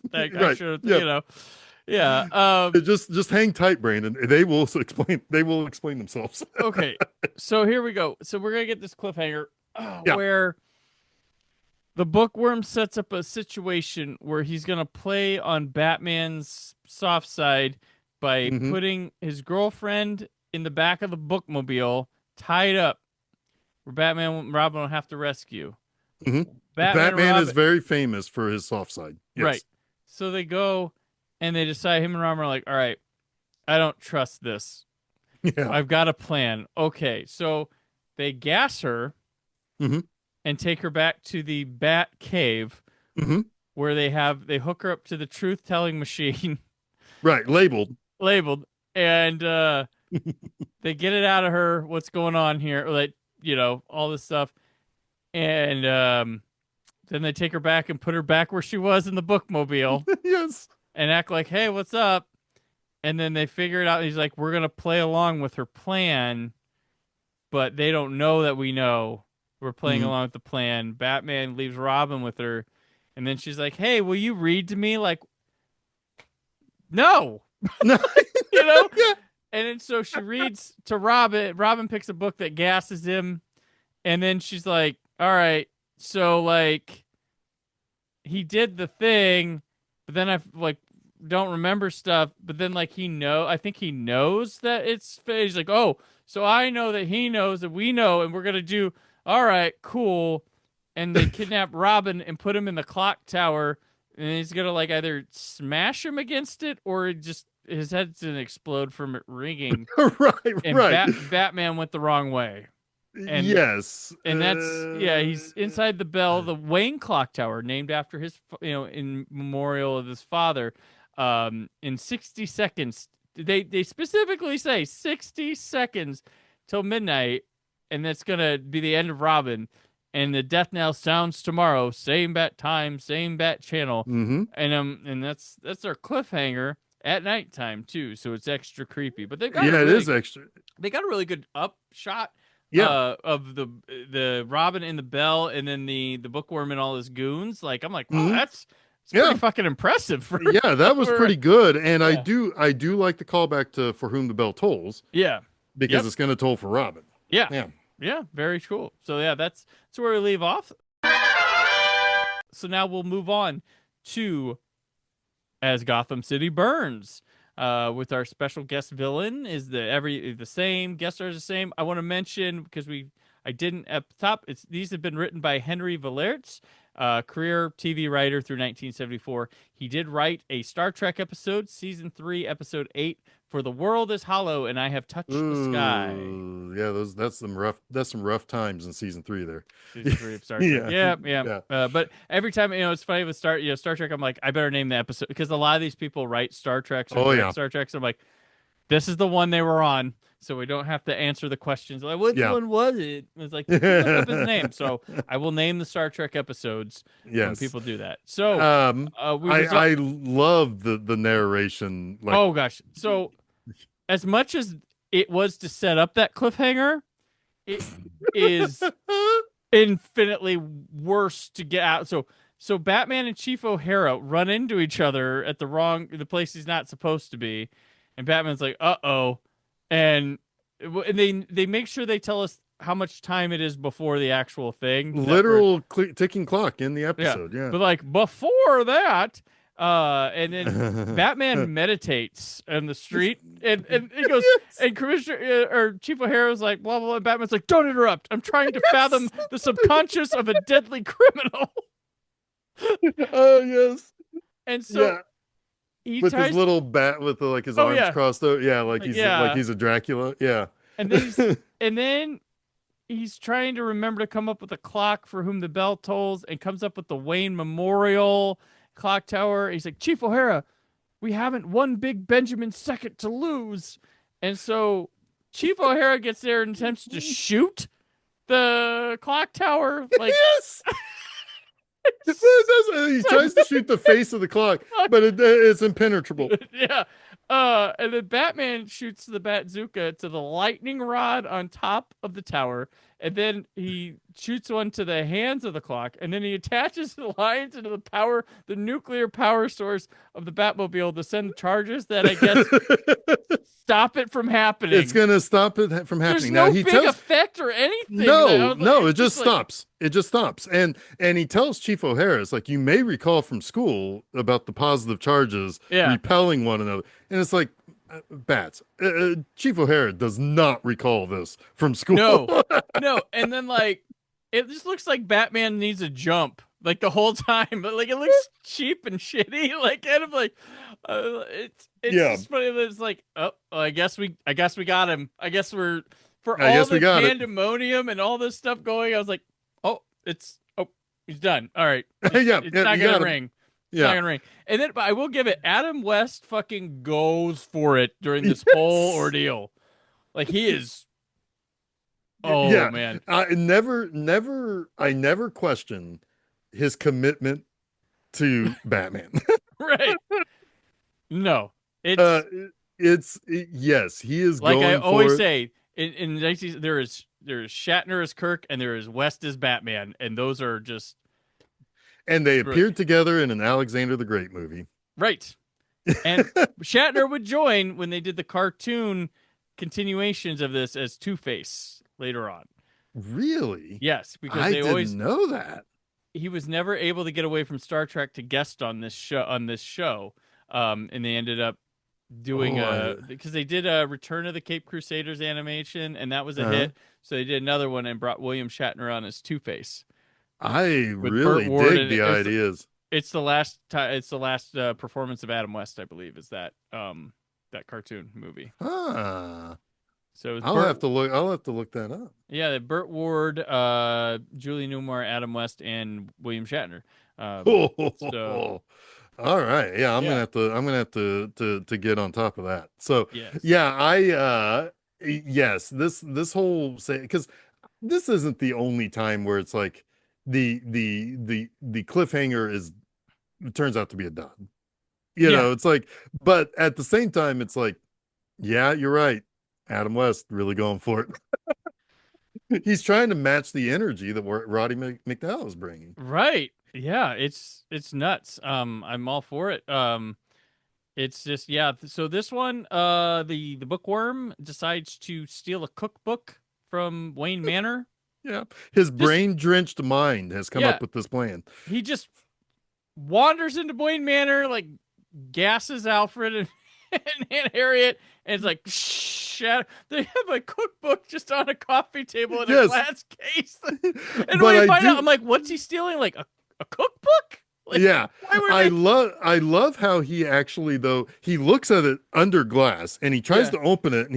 Just hang tight, Brandon. They will explain. They will explain themselves. Okay, so here we go. So we're gonna get this cliffhanger where the Bookworm sets up a situation where he's gonna play on Batman's soft side by putting his girlfriend in the back of the bookmobile, tied up, where Batman and Robin will have to rescue. Batman is very famous for his soft side. Yes. Right. So they go. And they decide, him and Robin are like, all right, I don't trust this. Yeah. I've got a plan. Okay, so they gas her and take her back to the Bat Cave where they hook her up to the truth-telling machine. Right, labeled. and they get it out of her. What's going on here? Like, all this stuff, and then they take her back and put her back where she was in the bookmobile. Yes. And act like, hey, what's up? And then they figure it out. He's like, we're gonna play along with her plan, but they don't know that we know we're playing along with the plan. Batman leaves Robin with her, and then she's like, hey, will you read to me? Like, no. No. Yeah. And then so she reads to Robin. Robin picks a book that gasses him, and then she's like, all right, so like he did the thing, but then I like don't remember stuff, but then like I think he knows that it's he's like, oh, so I know that he knows that we know, and we're gonna do all right, cool. And they kidnap Robin and put him in the clock tower, and he's gonna like either smash him against it or just his head's gonna explode from it ringing. Right. Batman went the wrong way. And yes. And he's inside the Wayne clock tower, named after his, in memorial of his father. In 60 seconds, they specifically say 60 seconds till midnight, and that's gonna be the end of Robin. And the death knell sounds tomorrow, same bat time, same bat channel. And that's our cliffhanger at nighttime too, so it's extra creepy. But they got it is extra. They got a really good upshot. Of the Robin and the Bell, and then the Bookworm and all his goons. Like, I'm like, wow, it's pretty fucking impressive. That was pretty good. And I do like the callback to For Whom the Bell Tolls. Yeah. Because it's going to toll for Robin. Yeah. Very cool. So yeah, that's where we leave off. So now we'll move on to As Gotham City Burns. With our special guest villain is the same, guest stars the same. I want to mention, because I didn't at the top, these have been written by Henry Valertz, career TV writer through 1974. He did write a Star Trek episode, season 3, episode 8, For the World is Hollow and I Have Touched the Sky. Yeah, that's some rough times in season 3 there. Season 3 of Star Trek. Yeah. But every time, it's funny with Star Trek, I'm like, I better name the episode, because a lot of these people write Star Treks or Star Treks. I'm like, this is the one they were on, so we don't have to answer the questions like, which one was it? It's like, look up his name. So I will name the Star Trek episodes when people do that. So I love the narration. Like, oh gosh. So as much as it was to set up that cliffhanger, it is infinitely worse to get out. So Batman and Chief O'Hara run into each other at the place he's not supposed to be. And Batman's like, uh-oh. And they make sure they tell us how much time it is before the actual thing. Literal ticking clock in the episode, yeah. But like before that, and then Batman meditates on the street, and he goes, and Commissioner or Chief O'Hara's like, blah, blah, blah. And Batman's like, don't interrupt. I'm trying to fathom the subconscious of a deadly criminal. Oh, yes. And so... with his little bat with his arms crossed over. Yeah, like he's a Dracula. Yeah. And then he's trying to remember to come up with a clock for whom the bell tolls, and comes up with the Wayne Memorial Clock Tower. He's like, Chief O'Hara, we haven't one big Benjamin second to lose. And so Chief O'Hara gets there and attempts to shoot the clock tower. Like, yes. He tries to shoot the face of the clock, but it's impenetrable. Yeah. And then Batman shoots the Bazooka to the lightning rod on top of the tower, and then he shoots one to the hands of the clock, and then he attaches the lines into the nuclear power source of the Batmobile to send charges that I guess stop it from happening. It's gonna stop it from happening. There's no big effect or anything. No, it just stops. It just stops. And he tells Chief O'Hara, it's like, you may recall from school about the positive charges repelling one another. And it's like, Bats, Chief O'Hara does not recall this from school. No. And then like, it just looks like Batman needs a jump like the whole time, but like it looks cheap and shitty. Like kind of like, it's just funny that it's like, oh, I guess we got him. I guess we're for all the pandemonium and all this stuff going. I was like, he's done. All right, it's not gonna ring. It's not Yeah. gonna rain. And then, but I will give it. Adam West fucking goes for it during this whole Yes. ordeal. Like he is. Oh Yeah. man, I never questioned his commitment to Batman. right? No, uh, it's yes, he is like I going always for it. say. In 19, there is Shatner as Kirk and there is West as Batman, and those are just And they brilliant. appeared together in an Alexander the Great movie. Right. And Shatner would join when they did the cartoon continuations of this as Two-Face later on. Really? Yes, because I they always didn't know that. he was never able to get away from Star Trek to guest on this show. And they ended up doing because they did a Return of the Cape Crusaders animation and that was a uh, hit. So they did another one and brought William Shatner on as Two-Face I with Burt really Ward dig and the ideas. it's the last it's the last performance of Adam West, I believe, is that cartoon movie. Ah, So it's I'll have to look. I'll have to look that up. Yeah, Burt Ward, Julie Newmar, Adam West, and William Shatner. So All right. Yeah, yeah, I'm gonna have to get on top of that. So yes, yeah, yes, this whole say because this isn't the only time where it's like the cliffhanger is it turns out to be a dud. yeah, It's like, but at the same time, it's like, yeah, you're right. Adam West really going for it. He's trying to match the energy that Roddy McDowall is bringing. right, yeah. It's nuts. I'm all for it. It's just yeah. So this one, the bookworm decides to steal a cookbook from Wayne Manor. Yeah, his Just brain drenched mind has come yeah, up with this plan. he just wanders into Wayne Manor, like gasses Alfred and, and Aunt Harriet, and it's like, they have a cookbook just on a coffee table in a Yes, glass case. And but when you I find out, do. I'm like, what's he stealing? Like a cookbook? Like, Yeah, why were they? I love how he actually though he looks at it under glass and he tries Yeah, to open it and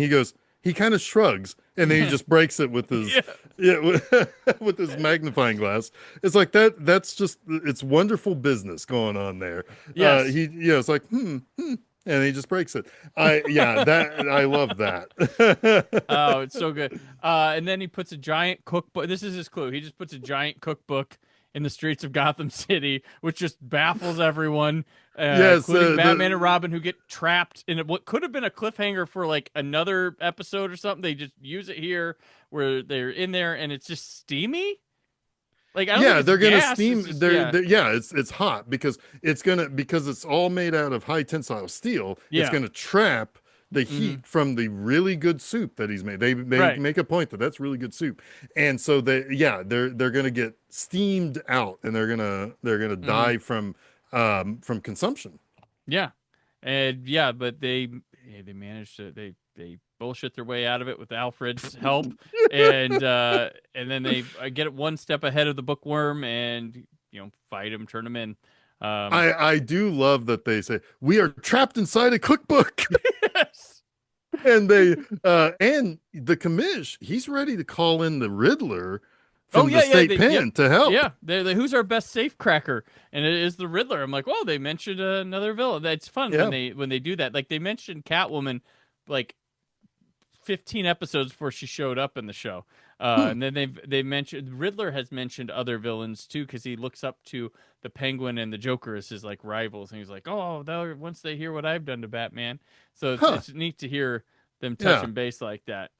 he kind of shrugs and then he yeah, just breaks it with his yeah, yeah with his magnifying glass. It's like that's just it's wonderful business going on there. yes. He it's like and he just breaks it. I love that. Oh, it's so good. And then he puts a giant cookbook. This is his clue. He just puts a giant cookbook in the streets of Gotham City, which just baffles everyone, Yes, including Batman and Robin, who get trapped in what could have been a cliffhanger for like another episode or something. They just use it here where they're in there and it's just steamy. Like I don't think yeah, it's they're gonna gas. steam. It's just, Yeah, it's hot because it's all made out of high tensile steel. It's yeah, gonna trap the hmm heat from the really good soup that he's made. They right, make a point that that's really good soup, and so they're gonna get steamed out and they're gonna hmm die from consumption. yeah, and yeah, but they managed to they bullshit their way out of it with Alfred's help, and then they get it one step ahead of the bookworm and fight him, turn him in. I do love that they say we are trapped inside a cookbook. Yes. And the commish, he's ready to call in the Riddler Oh from the state yep, pen to help. yeah. Who's our best safe cracker? And it is the Riddler. I'm like, well, they mentioned another villain. That's fun Yeah. when they do that. Like they mentioned Catwoman, like 15 episodes before she showed up in the show. And then they mentioned Riddler has mentioned other villains too because he looks up to the Penguin and the Joker as his like rivals, and he's like, oh, once they hear what I've done to Batman, so Huh. it's neat to hear them Yeah. touching base like that.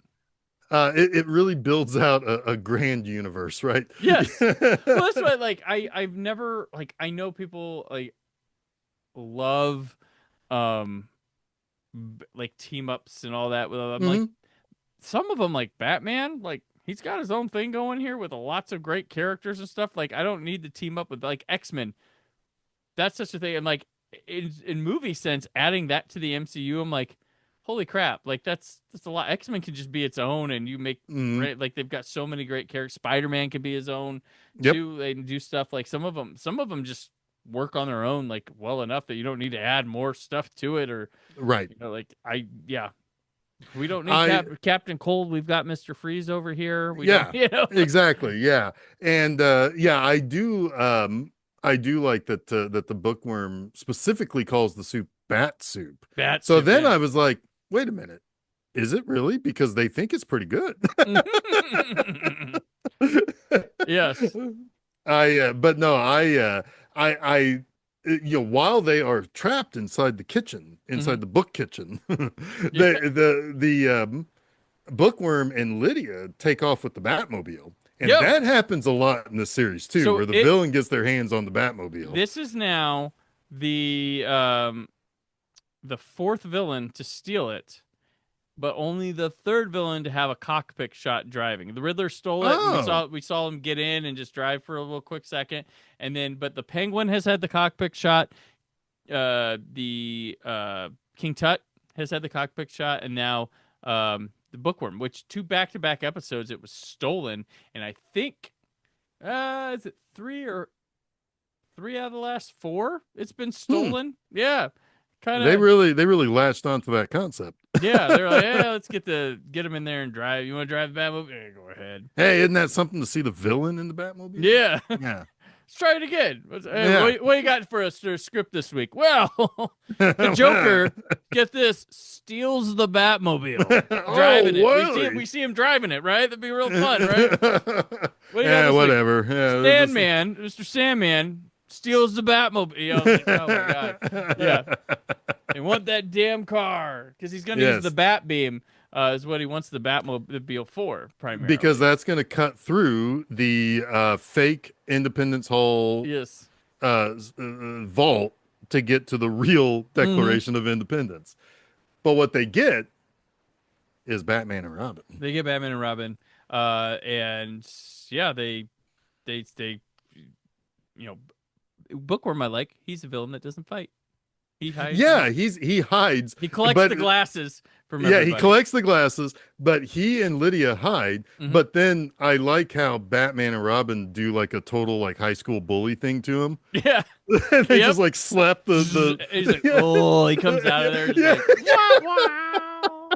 It really builds out a grand universe, right? Yes, well, that's why like I've never like I know people like love like team ups and all that. I'm like Mhm. some of them like Batman, like he's got his own thing going here with lots of great characters and stuff. Like I don't need to team up with like X-Men. That's such a thing. And like in movie sense, adding that to the MCU, I'm like, holy crap! Like that's a lot. X-Men can just be its own, and you make Mhm. great. Like they've got so many great characters. Spider-Man can be his own Yep. too. They can do stuff like some of them just work on their own like well enough that you don't need to add more stuff to it or Right. like yeah, we don't need I Captain Cold. We've got Mr. Freeze over here. We Yeah, don't, exactly. Yeah. And I do I do like that that the bookworm specifically calls the soup bat soup. Bat So soup, then yeah. I was like, wait a minute, is it really? Because they think it's pretty good. Yes. But no, I, while they are trapped inside the kitchen, Mhm. inside the book kitchen, Yeah. the bookworm and Lydia take off with the Batmobile. And Yep. that happens a lot in this series too, So where the villain gets their hands on the Batmobile. this is now the fourth villain to steal it, but only the third villain to have a cockpit shot driving. The Riddler stole it, and Oh, we saw him get in and just drive for a little quick second, and then but the Penguin has had the cockpit shot. The King Tut has had the cockpit shot, and now the Bookworm, which two back-to-back episodes it was stolen, and I think is it three out of the last four it's been stolen. Yeah, kind they of. really latched onto that concept. Yeah, they're like, yeah, let's get him in there and drive. You want to drive the Batmobile? Yeah, go ahead. Hey, isn't that something to see the villain in the Batmobile? Yeah. Yeah. Let's try it again. Hey, Yeah. what you got for us to script this week? Well, the Joker, get this, steals the Batmobile, driving it. Really? We see him driving it, right? That'd be real fun, right? What do you got Yeah, this week? whatever. Yeah, Sandman, Mr. Sandman steals the Batmobile. You know, like, oh my god, yeah. They want that damn car because he's going to use the Bat Beam. Is what he wants the Batmobile for primarily. because that's going to cut through the fake Independence Hall Yes. vault to get to the real Declaration of Independence. But what they get is Batman and Robin. They get Batman and Robin, and yeah, they, Bookworm. I like. He's a villain that doesn't fight. He hides. Yeah, he hides. He collects but, the glasses from Yeah, everybody. he collects the glasses, but he and Lydia hide. But then I like how Batman and Robin do like a total like high school bully thing to him. Yeah. They just like slap the He's like, oh, he comes out of there. Just like, wow.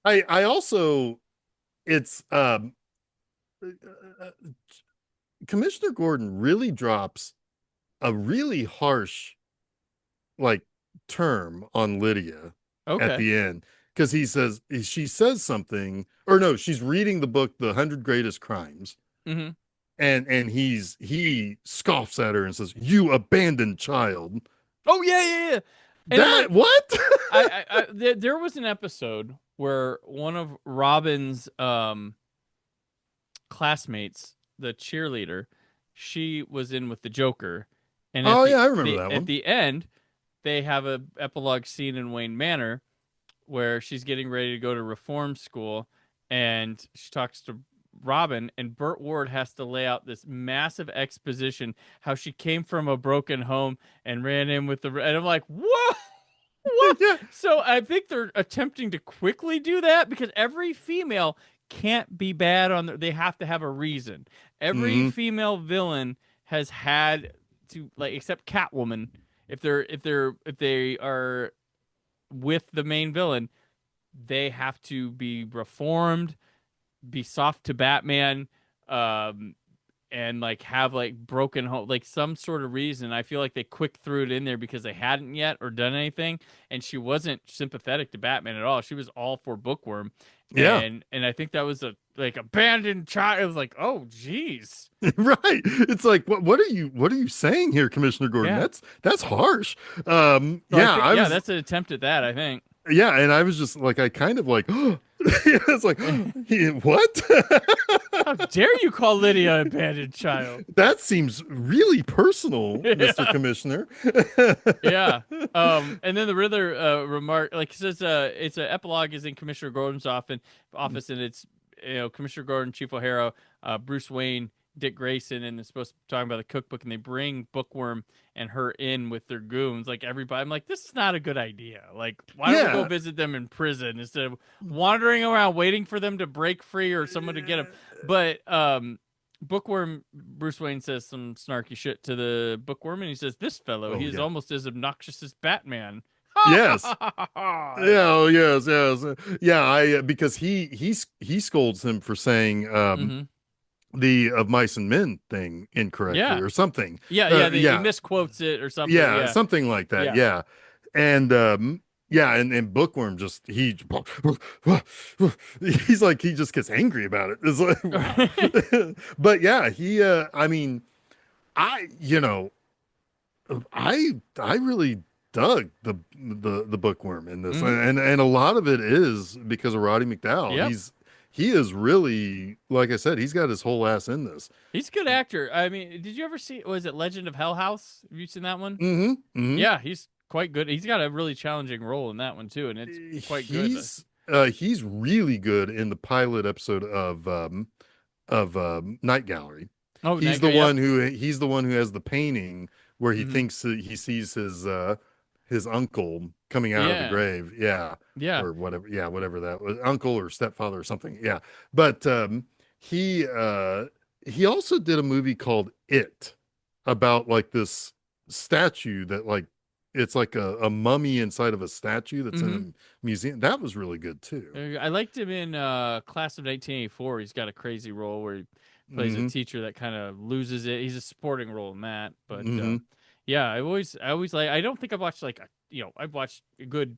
I also it's Commissioner Gordon really drops a really harsh like term on Lydia at the end, because she says something, or no, she's reading the book The 100 Greatest Crimes, and he scoffs at her and says, "You abandoned child." Oh yeah. And That what? there was an episode where one of Robin's classmates, the cheerleader, she was in with the Joker, and I remember that one. At the end, they have a epilogue scene in Wayne Manor where she's getting ready to go to reform school, and she talks to Robin, and Burt Ward has to lay out this massive exposition how she came from a broken home and ran in with and I'm like, what? Yeah. So I think they're attempting to quickly do that because every female can't be bad they have to have a reason. Every female villain has had to, like, except Catwoman, if they are with the main villain, they have to be reformed, be soft to Batman, and like have like broken home, like some sort of reason. I feel like they quick threw it in there because they hadn't yet or done anything, and she wasn't sympathetic to Batman at all. She was all for Bookworm. Yeah. And I think that was a like abandoned child. It was like, oh geez. Right. It's like, what are you saying here, Commissioner Gordon? Yeah. That's harsh. So that's an attempt at that, I think. Yeah, and I was just like, I kind of like, it's like, what? How dare you call Lydia an abandoned child? That seems really personal, Mr. Commissioner. Yeah. And then the Riddler remark, like, says, it's an epilogue is in Commissioner Gordon's office, and it's Commissioner Gordon, Chief O'Hara, Bruce Wayne, Dick Grayson, and it's supposed to be talking about the cookbook, and they bring Bookworm and her in with their goons, like everybody. I'm like, this is not a good idea. Like, why don't we go visit them in prison instead of wandering around waiting for them to break free or someone to get them? But Bookworm, Bruce Wayne says some snarky shit to the Bookworm, and he says, "This fellow, he is almost as obnoxious as Batman." Yes. Yeah. Yes. Yeah. Because he scolds him for saying, the of mice and men thing incorrectly Yeah. or something. Yeah. He Yeah, misquotes it or something. yeah, Yeah. something like that. Yeah. Yeah, and yeah, and Bookworm just he's like he just gets angry about it. It's like wow. But yeah, he I mean, I you know I really dug the Bookworm in this, Mhm. and a lot of it is because of Roddy McDowall. Yep. He is really, like I said, he's got his whole ass in this. He's a good actor. I mean, did you ever see, was it Legend of Hell House? Have you seen that one? Mm-hmm. Mm-hmm. Yeah, he's quite good. He's got a really challenging role in that one too, and it's quite good. He's really good in the pilot episode of Night Gallery. Oh, yep. He's the one who has the painting where he Hmm. thinks that he sees his uncle coming out of the Yeah. grave. Yeah. Yeah. Or whatever. Yeah, whatever that was. Uncle or stepfather or something. Yeah. But he he also did a movie called It about like this statue that like it's like a mummy inside of a statue that's in Hmm. a museum. That was really good too. I liked him in Class of 1984. He's got a crazy role where he plays a Hmm. teacher that kind of loses it. He's a supporting role in that, but Hmm. yeah, I always like. I don't think I've watched like I've watched a good,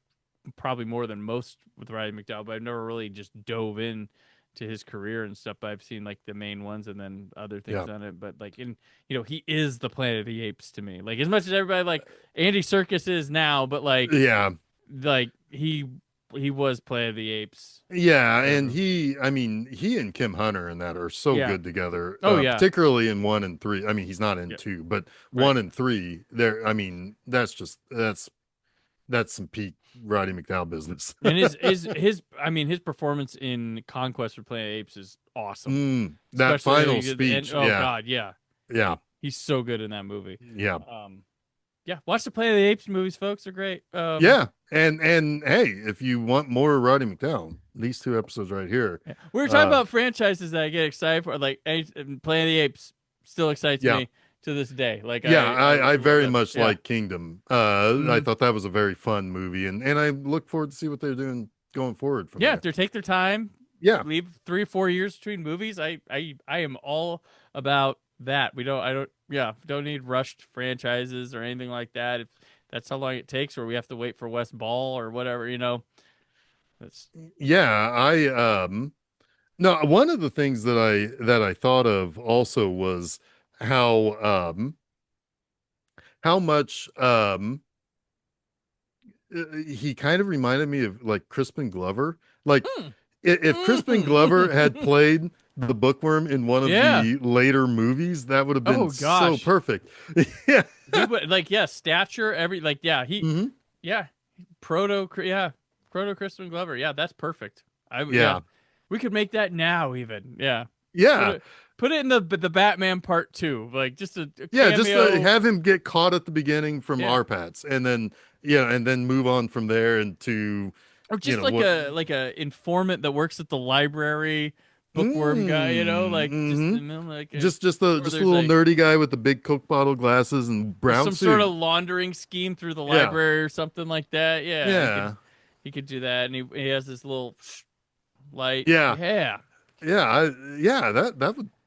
probably more than most with Roddy McDowall, but I've never really just dove in to his career and stuff. But I've seen like the main ones and then other Yeah. things on it. But like he is the Planet of the Apes to me. Like as much as everybody like Andy Serkis is now, but Yeah. like he was Planet of the Apes. Yeah, and Forever. I mean, he and Kim Hunter and that are so Yeah. good together. Oh yeah. Particularly in one and three. I mean, he's not in Yeah. two, but Right. one and three. There, I mean, that's some peak Roddy McDowall business. And his I mean his performance in Conquest for Planet of the Apes is awesome. That Especially when final he did the end. speech. Oh Yeah, God, yeah. yeah, He's so good in that movie. yeah, Yeah, watch the Planet of the Apes movies, folks. They're great. yeah. And hey, if you want more Roddy McDowall, these two episodes right here. Yeah. We were talking Uh, about franchises that I get excited for. Like Planet of the Apes still excites yeah, me to this day. Like yeah. I I love very that. much Yeah. like Kingdom. I Mhm. thought that was a very fun movie, and I look forward to see what they're doing going forward from Yeah, if there. they take their time, Yeah. leave 3 or 4 years between movies. I am all about that. Don't need rushed franchises or anything like that. If that's how long it takes, or we have to wait for West Ball or whatever, That's Yeah, I no, one of the things that I thought of also was how how much he kind of reminded me of like Crispin Glover. Like Hmm. if Crispin Glover had played the Bookworm in one of Yeah. the later movies, that would have been Oh so gosh. perfect. Yeah. He would stature, Hmm. yeah, proto yeah, proto Crispin Glover. Yeah, that's perfect. Yeah. Yeah. We could make that now even. Yeah. Put Yeah. it put it in the Batman part 2. Like just a Yeah, just cameo. have him get caught at the beginning from Yeah. Arpats, and then yeah, and then move on from there into Or you just know what. like a informant that works at the library, bookworm guy, Mm, like just hmm. like or Just a there's little like nerdy guy with the big Coke bottle glasses and brown some sort of suit. laundering scheme through the Yeah, library or something like that. Yeah, yeah, he could do that, and he has this little light. yeah, Yeah. yeah. Yeah,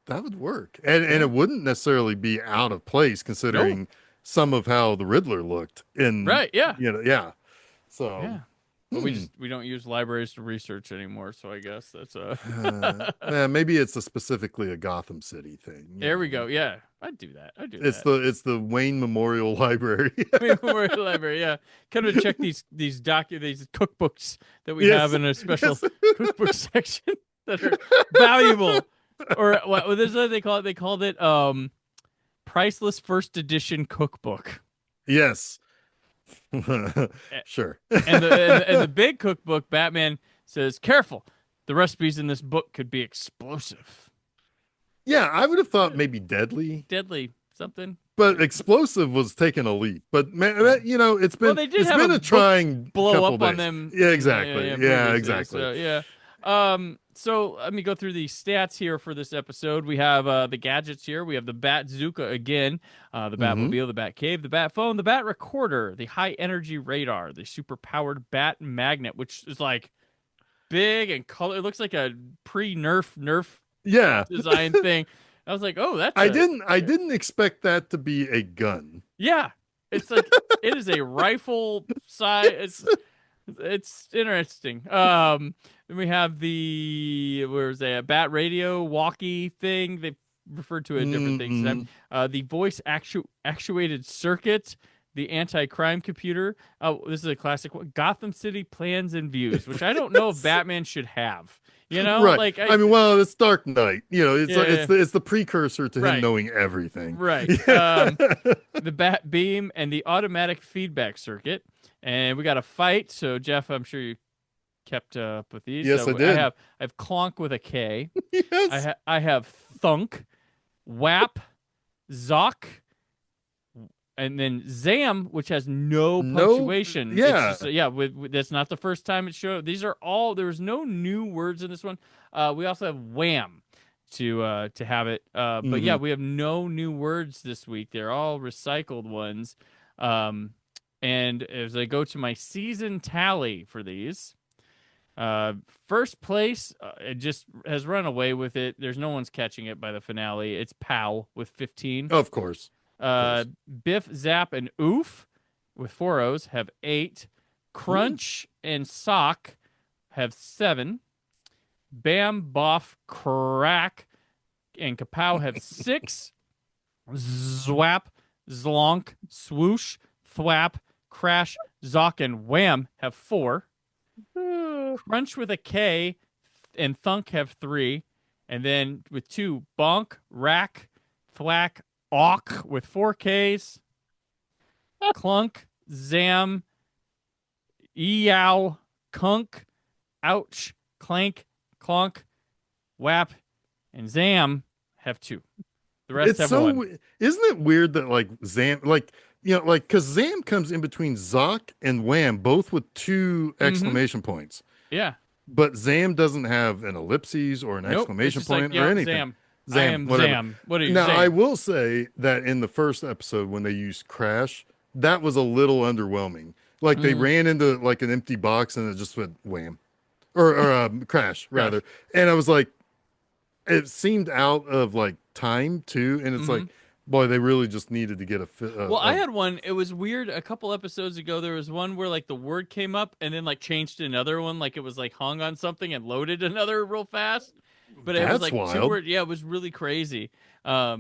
that would work, and Yeah. it wouldn't necessarily be out of place No. considering some of how the Riddler looked in Right. Yeah. yeah. So, Yeah. But hmm. we don't use libraries to research anymore, so I guess that's Yeah, maybe it's specifically a Gotham City thing. There we go. Yeah, I'd do that. I'd do It's that. it's the Wayne Memorial Library. Memorial Library. Yeah, kind of check these these cookbooks that we have Yes, in a special yes. cookbook section that are valuable. Or what? This is what they call it. They called it priceless first edition cookbook. Yes. A- Sure. And the big cookbook, Batman says, "Careful, the recipes in this book could be explosive, Yeah, I would have thought maybe deadly, deadly, something." but explosive was taking a leap. But man, Yeah. Well, they did it's have been a a book trying blow couple up on days. them. Yeah, exactly. Yeah, Previously. exactly. So yeah. So let me go through the stats here for this episode. We have the gadgets here. We have the Bat-Zooka again, the Hmm. Batmobile, the Bat Cave, the Bat Phone, the Bat Recorder, the High Energy Radar, the super powered Bat Magnet, which is like big and color. It looks like a pre-Nerf Yeah. design thing. I was like, oh, I didn't expect that to be a gun. yeah. It's like it is a rifle size. It's interesting. Then we have where's that bat radio walkie thing. They referred to it different things. Mm-mm. The voice actuated circuit, the anti-crime computer. Oh, this is a classic one. Gotham City plans and views, which I don't know if Batman should have. You know, Right. like I mean, well, it's Dark Knight. You know, yeah, it's the precursor to him right, knowing everything. right. The bat beam and the automatic feedback circuit. And we got a fight. So Jeff, I'm sure you kept up with these. Yes, So I did. I have clonk with a K. Yes. I have thunk, whap, zock, and then zam, which has no punctuation. Yeah. It's just, that's not the first time it showed. These are all. There's no new words in this one. We also have wham to have it. But yeah, we have no new words this week. They're all recycled ones. And as I go to my season tally for these, first place, it just has run away with it. There's no one's catching it by the finale. It's Pow with 15. Of course. Biff, Zap, and Oof with 4 O's have 8. Crunch and Sock have 7. Bam, Boff, Crack, and Kapow have 6. Zwap, Zlonk, Swoosh, Thwap, Crash, Zock, and Wham have 4. Crunch with a K and Thunk have 3. And then with 2, Bonk, Rack, Thwack, Awk with 4 Ks. Clunk, Zam, Eow, Kunk, Ouch, Clank, Clonk, Whap, and Zam have 2. The rest have 1. Isn't it weird that like Zam, like, you know, like, because Zam comes in between Zock and Wham, both with 2 exclamation points. Yeah. But Zam doesn't have an ellipses or an exclamation point or anything. Zam. Zam, I am whatever. Zam. What are you Now, saying? I will say that in the first episode, when they used Crash, that was a little underwhelming. Like they ran into like an empty box and it just went wham, or Crash rather. And I was like, it seemed out of like time too. And it's like, boy, they really just needed to get well, I had one. It was weird. A couple episodes ago, there was one where like the word came up and then like changed to another one, like it was like hung on something and loaded another real fast. But it was like wild. 2 words. Yeah, it was really crazy. But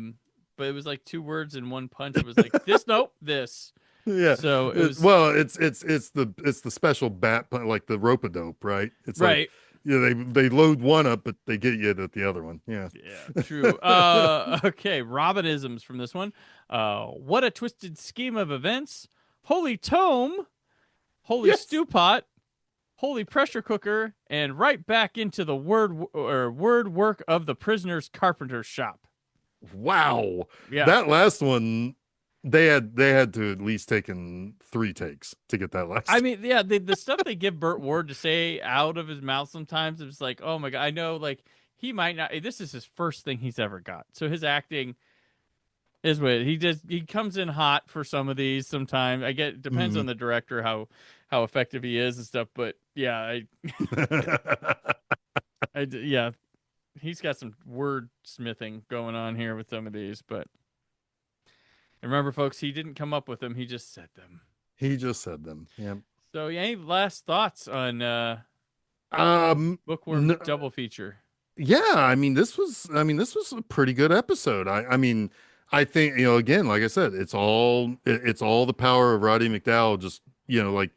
it was like 2 words in one punch. It was like this, nope, this. Yeah. So it was it's the special bat, like the rope-a-dope, right? It's right. Like, yeah, they load one up, but they get you at the other one. Yeah. Yeah, true. Okay, Robinisms from this one. What a twisted scheme of events. Holy tome. Holy stew pot. Holy pressure cooker. And right back into the word work of the prisoner's carpenter's shop. Wow. Yeah. That last one, they had to at least taken 3 takes to get that last. I mean, yeah, the stuff they give Burt Ward to say out of his mouth sometimes, it's like, oh my God, I know, like, he might not, this is his first thing he's ever got. So his acting is what he comes in hot for some of these sometimes. It depends on the director, how effective he is and stuff. But yeah, yeah, he's got some wordsmithing going on here with some of these, but remember, folks, he didn't come up with them. He just said them. Yeah. So, any last thoughts on Bookworm double feature? Yeah, I mean, this was a pretty good episode. I mean, I think, you know, again, like I said, it's all the power of Roddy McDowall, just, you know, like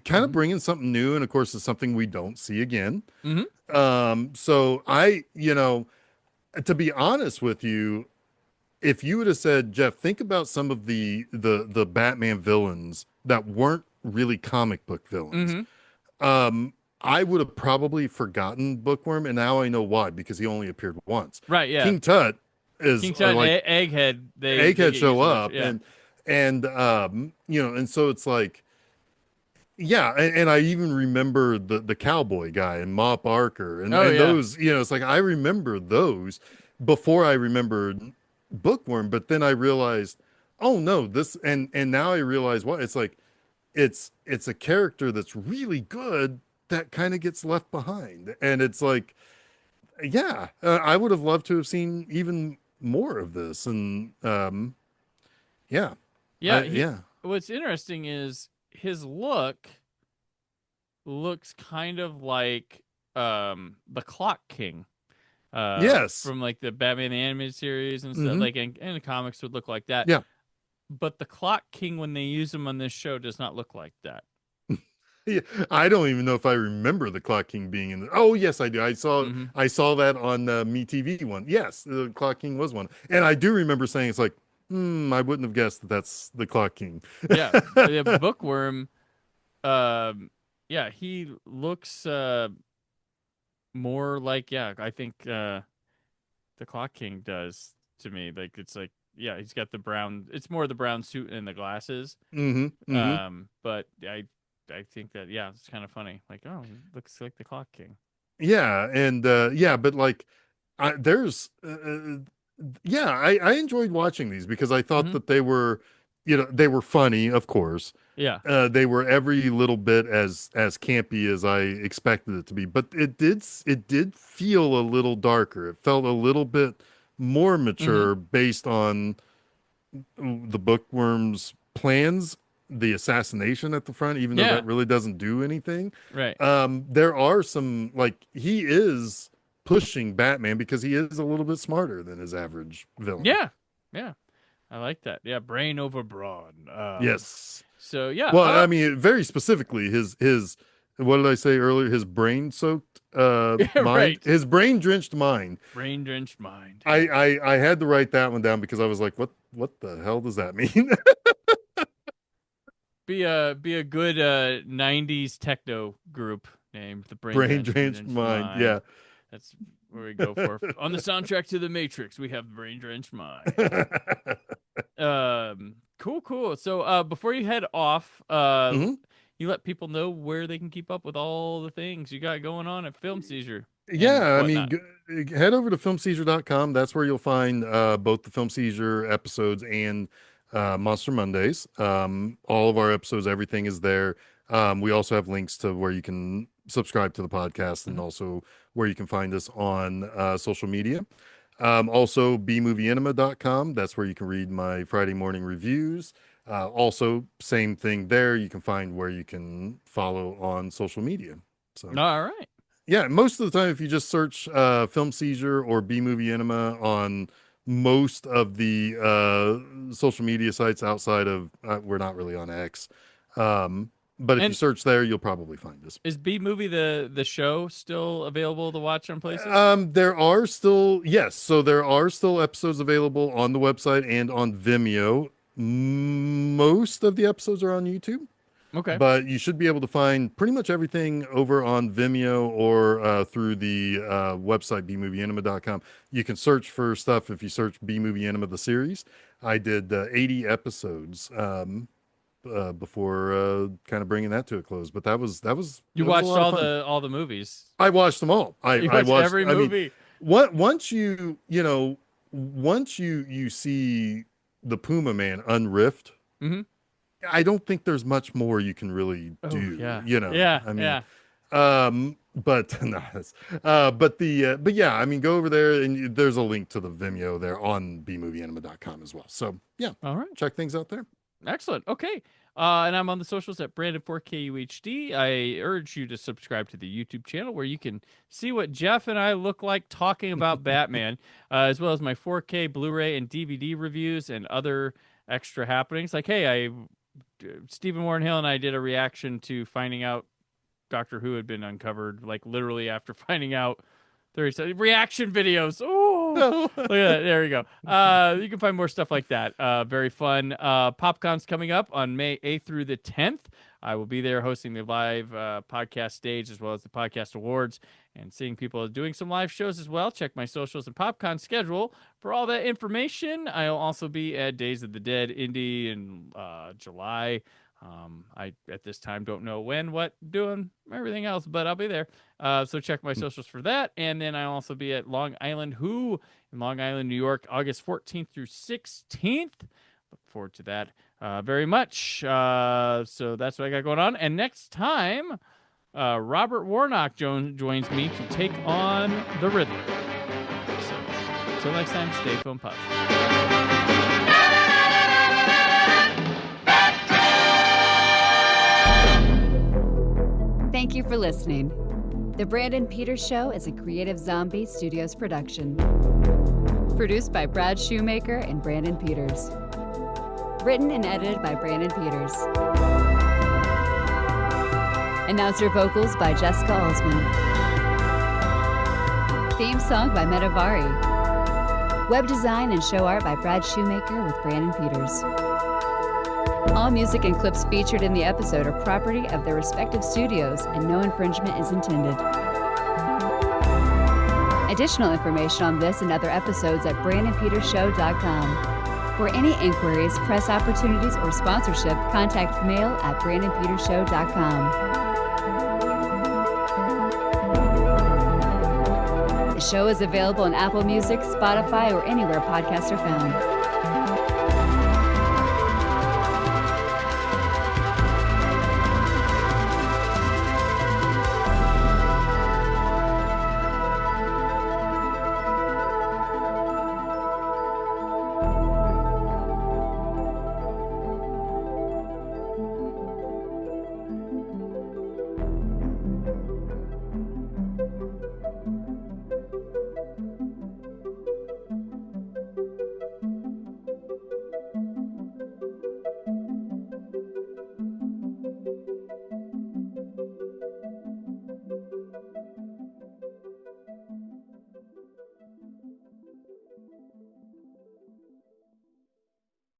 kind of bringing something new, and of course, it's something we don't see again. So I, you know, to be honest with you, if you would have said, Jeff, think about some of the Batman villains that weren't really comic book villains, I would have probably forgotten Bookworm, and now I know why, because he only appeared once. Right? Yeah. King Tut is like, Egghead. Egghead show up, yeah. and you know, and so it's like, yeah, and I even remember the cowboy guy and Ma Barker and those, you know, it's like I remember those before I remembered Bookworm, but then I realized, oh no, this and now I realize what it's like. It's a character that's really good that kind of gets left behind, and it's like, yeah, I would have loved to have seen even more of this. And yeah, Yeah, yeah, what's interesting is his looks kind of like the Clock King yes, from like the Batman the Animated Series and stuff. hmm Like in the comics would look like that. yeah. But the Clock King, when they use him on this show, does not look like that. Yeah, I don't even know if I remember the Clock King being in the. Oh yes, I do. Hmm. I saw that on Me TV one. Yes, the Clock King was one, and I do remember saying it's like, I wouldn't have guessed that that's the Clock King. Yeah, the Bookworm. Yeah, he looks more like I think the Clock King does to me. Like it's like he's got the brown. It's more the brown suit and the glasses. Hmm. But I think that it's kind of funny. Like, oh, he looks like the Clock King. Yeah, and yeah, but like, there's yeah, I enjoyed watching these because I thought Hmm. that they were, they were funny, of course. Yeah. They were every little bit as campy as I expected it to be, but it did feel a little darker. It felt a little bit more Hmm. mature based on the bookworm's plans, the assassination at the front, even though Yeah. that really doesn't do anything. Right. There are some, like, he is pushing Batman because he is a little bit smarter than his average villain. Yeah. Yeah. I like that. Yeah. Brain over brawn. Yes. So yeah. Well, I mean, very specifically, his what did I say earlier? His brain soaked Yeah. mind, Right. his brain drenched mind. Brain drenched mind. I had to write that one down because I was like, what the hell does that mean? Be a good '90s techno group named the Brain drenched Drenched mind. Mind. Yeah. That's where we go for on the soundtrack to The Matrix. We have Brain Drenched Mind. Cool, cool. So, before you head off, Mhm. you let people know where they can keep up with all the things you got going on at Film Seizure and Yeah, I mean, whatnot. head over to filmseizure.com. That's where you'll find both the Film Seizure episodes and Monster Mondays. All of our episodes, everything is there. We also have links to where you can subscribe to the podcast and Mhm. also where you can find us on social media. Also, bmovieenema.com. That's where you can read my Friday morning reviews. Also, same thing there. You can find where you can follow on social media. So. All right. Yeah, most of the time, if you just search Film Seizure or B Movie Enema on most of the social media sites outside of, we're not really on X. But if you And search there, you'll probably find us. is B Movie the show still available to watch on places? There are still, yes, so there are still episodes available on the website and on Vimeo. Most of the episodes are on YouTube. Okay. But you should be able to find pretty much everything over on Vimeo or through the website bmovieenema.com. You can search for stuff if you search B Movie Enema the series. I did 80 episodes before kind of bringing that to a close, but You it was a watched lot of fun. all the movies. I watched them all. You I watched watched. every I mean, movie. once you see the Puma Man unriffed, Hmm. I don't think there's much more you can really Oh do, yeah. Yeah. I mean, Yeah. but no, but yeah, I mean, go over there and there's a link to the Vimeo there on bmovieenema.com as well. So yeah, All right. check things out there. Excellent. Okay. And I'm on the socials at Brandon4KUHD. I urge you to subscribe to the YouTube channel where you can see what Jeff and I look like talking about Batman, as well as my 4K Blu-ray and DVD reviews and other extra happenings. Like, hey, Stephen Warren Hill and I did a reaction to finding out Doctor Who had been uncovered, like literally after finding out. There's reaction videos. Oh, No. look at that. There you go. You can find more stuff like that. Very fun. PopCon's coming up on May 8th through the 10th. I will be there hosting the live podcast stage as well as the podcast awards and seeing people doing some live shows as well. Check my socials and PopCon schedule for all that information. I'll also be at Days of the Dead Indy in July. I at this time don't know when, what, doing everything else, but I'll be there. So check my socials for that. And then I'll also be at Long Island Who in Long Island, New York, August 14th through 16th. Look forward to that very much. So that's what I got going on. And next time Robert Warnock joins me to take on the Riddler. So next time, stay film positive. Thank you for listening. The Brandon Peters Show is a Creative Zombie Studios production. Produced by Brad Shoemaker and Brandon Peters. Written and edited by Brandon Peters. Announcer vocals by Jessica Alsman. Theme song by Metavari. Web design and show art by Brad Shoemaker with Brandon Peters. All music and clips featured in the episode are property of their respective studios, and no infringement is intended. Additional information on this and other episodes at BrandonPetersShow.com. For any inquiries, press opportunities, or sponsorship, contact mail at BrandonPetersShow.com. The show is available on Apple Music, Spotify, or anywhere podcasts are found.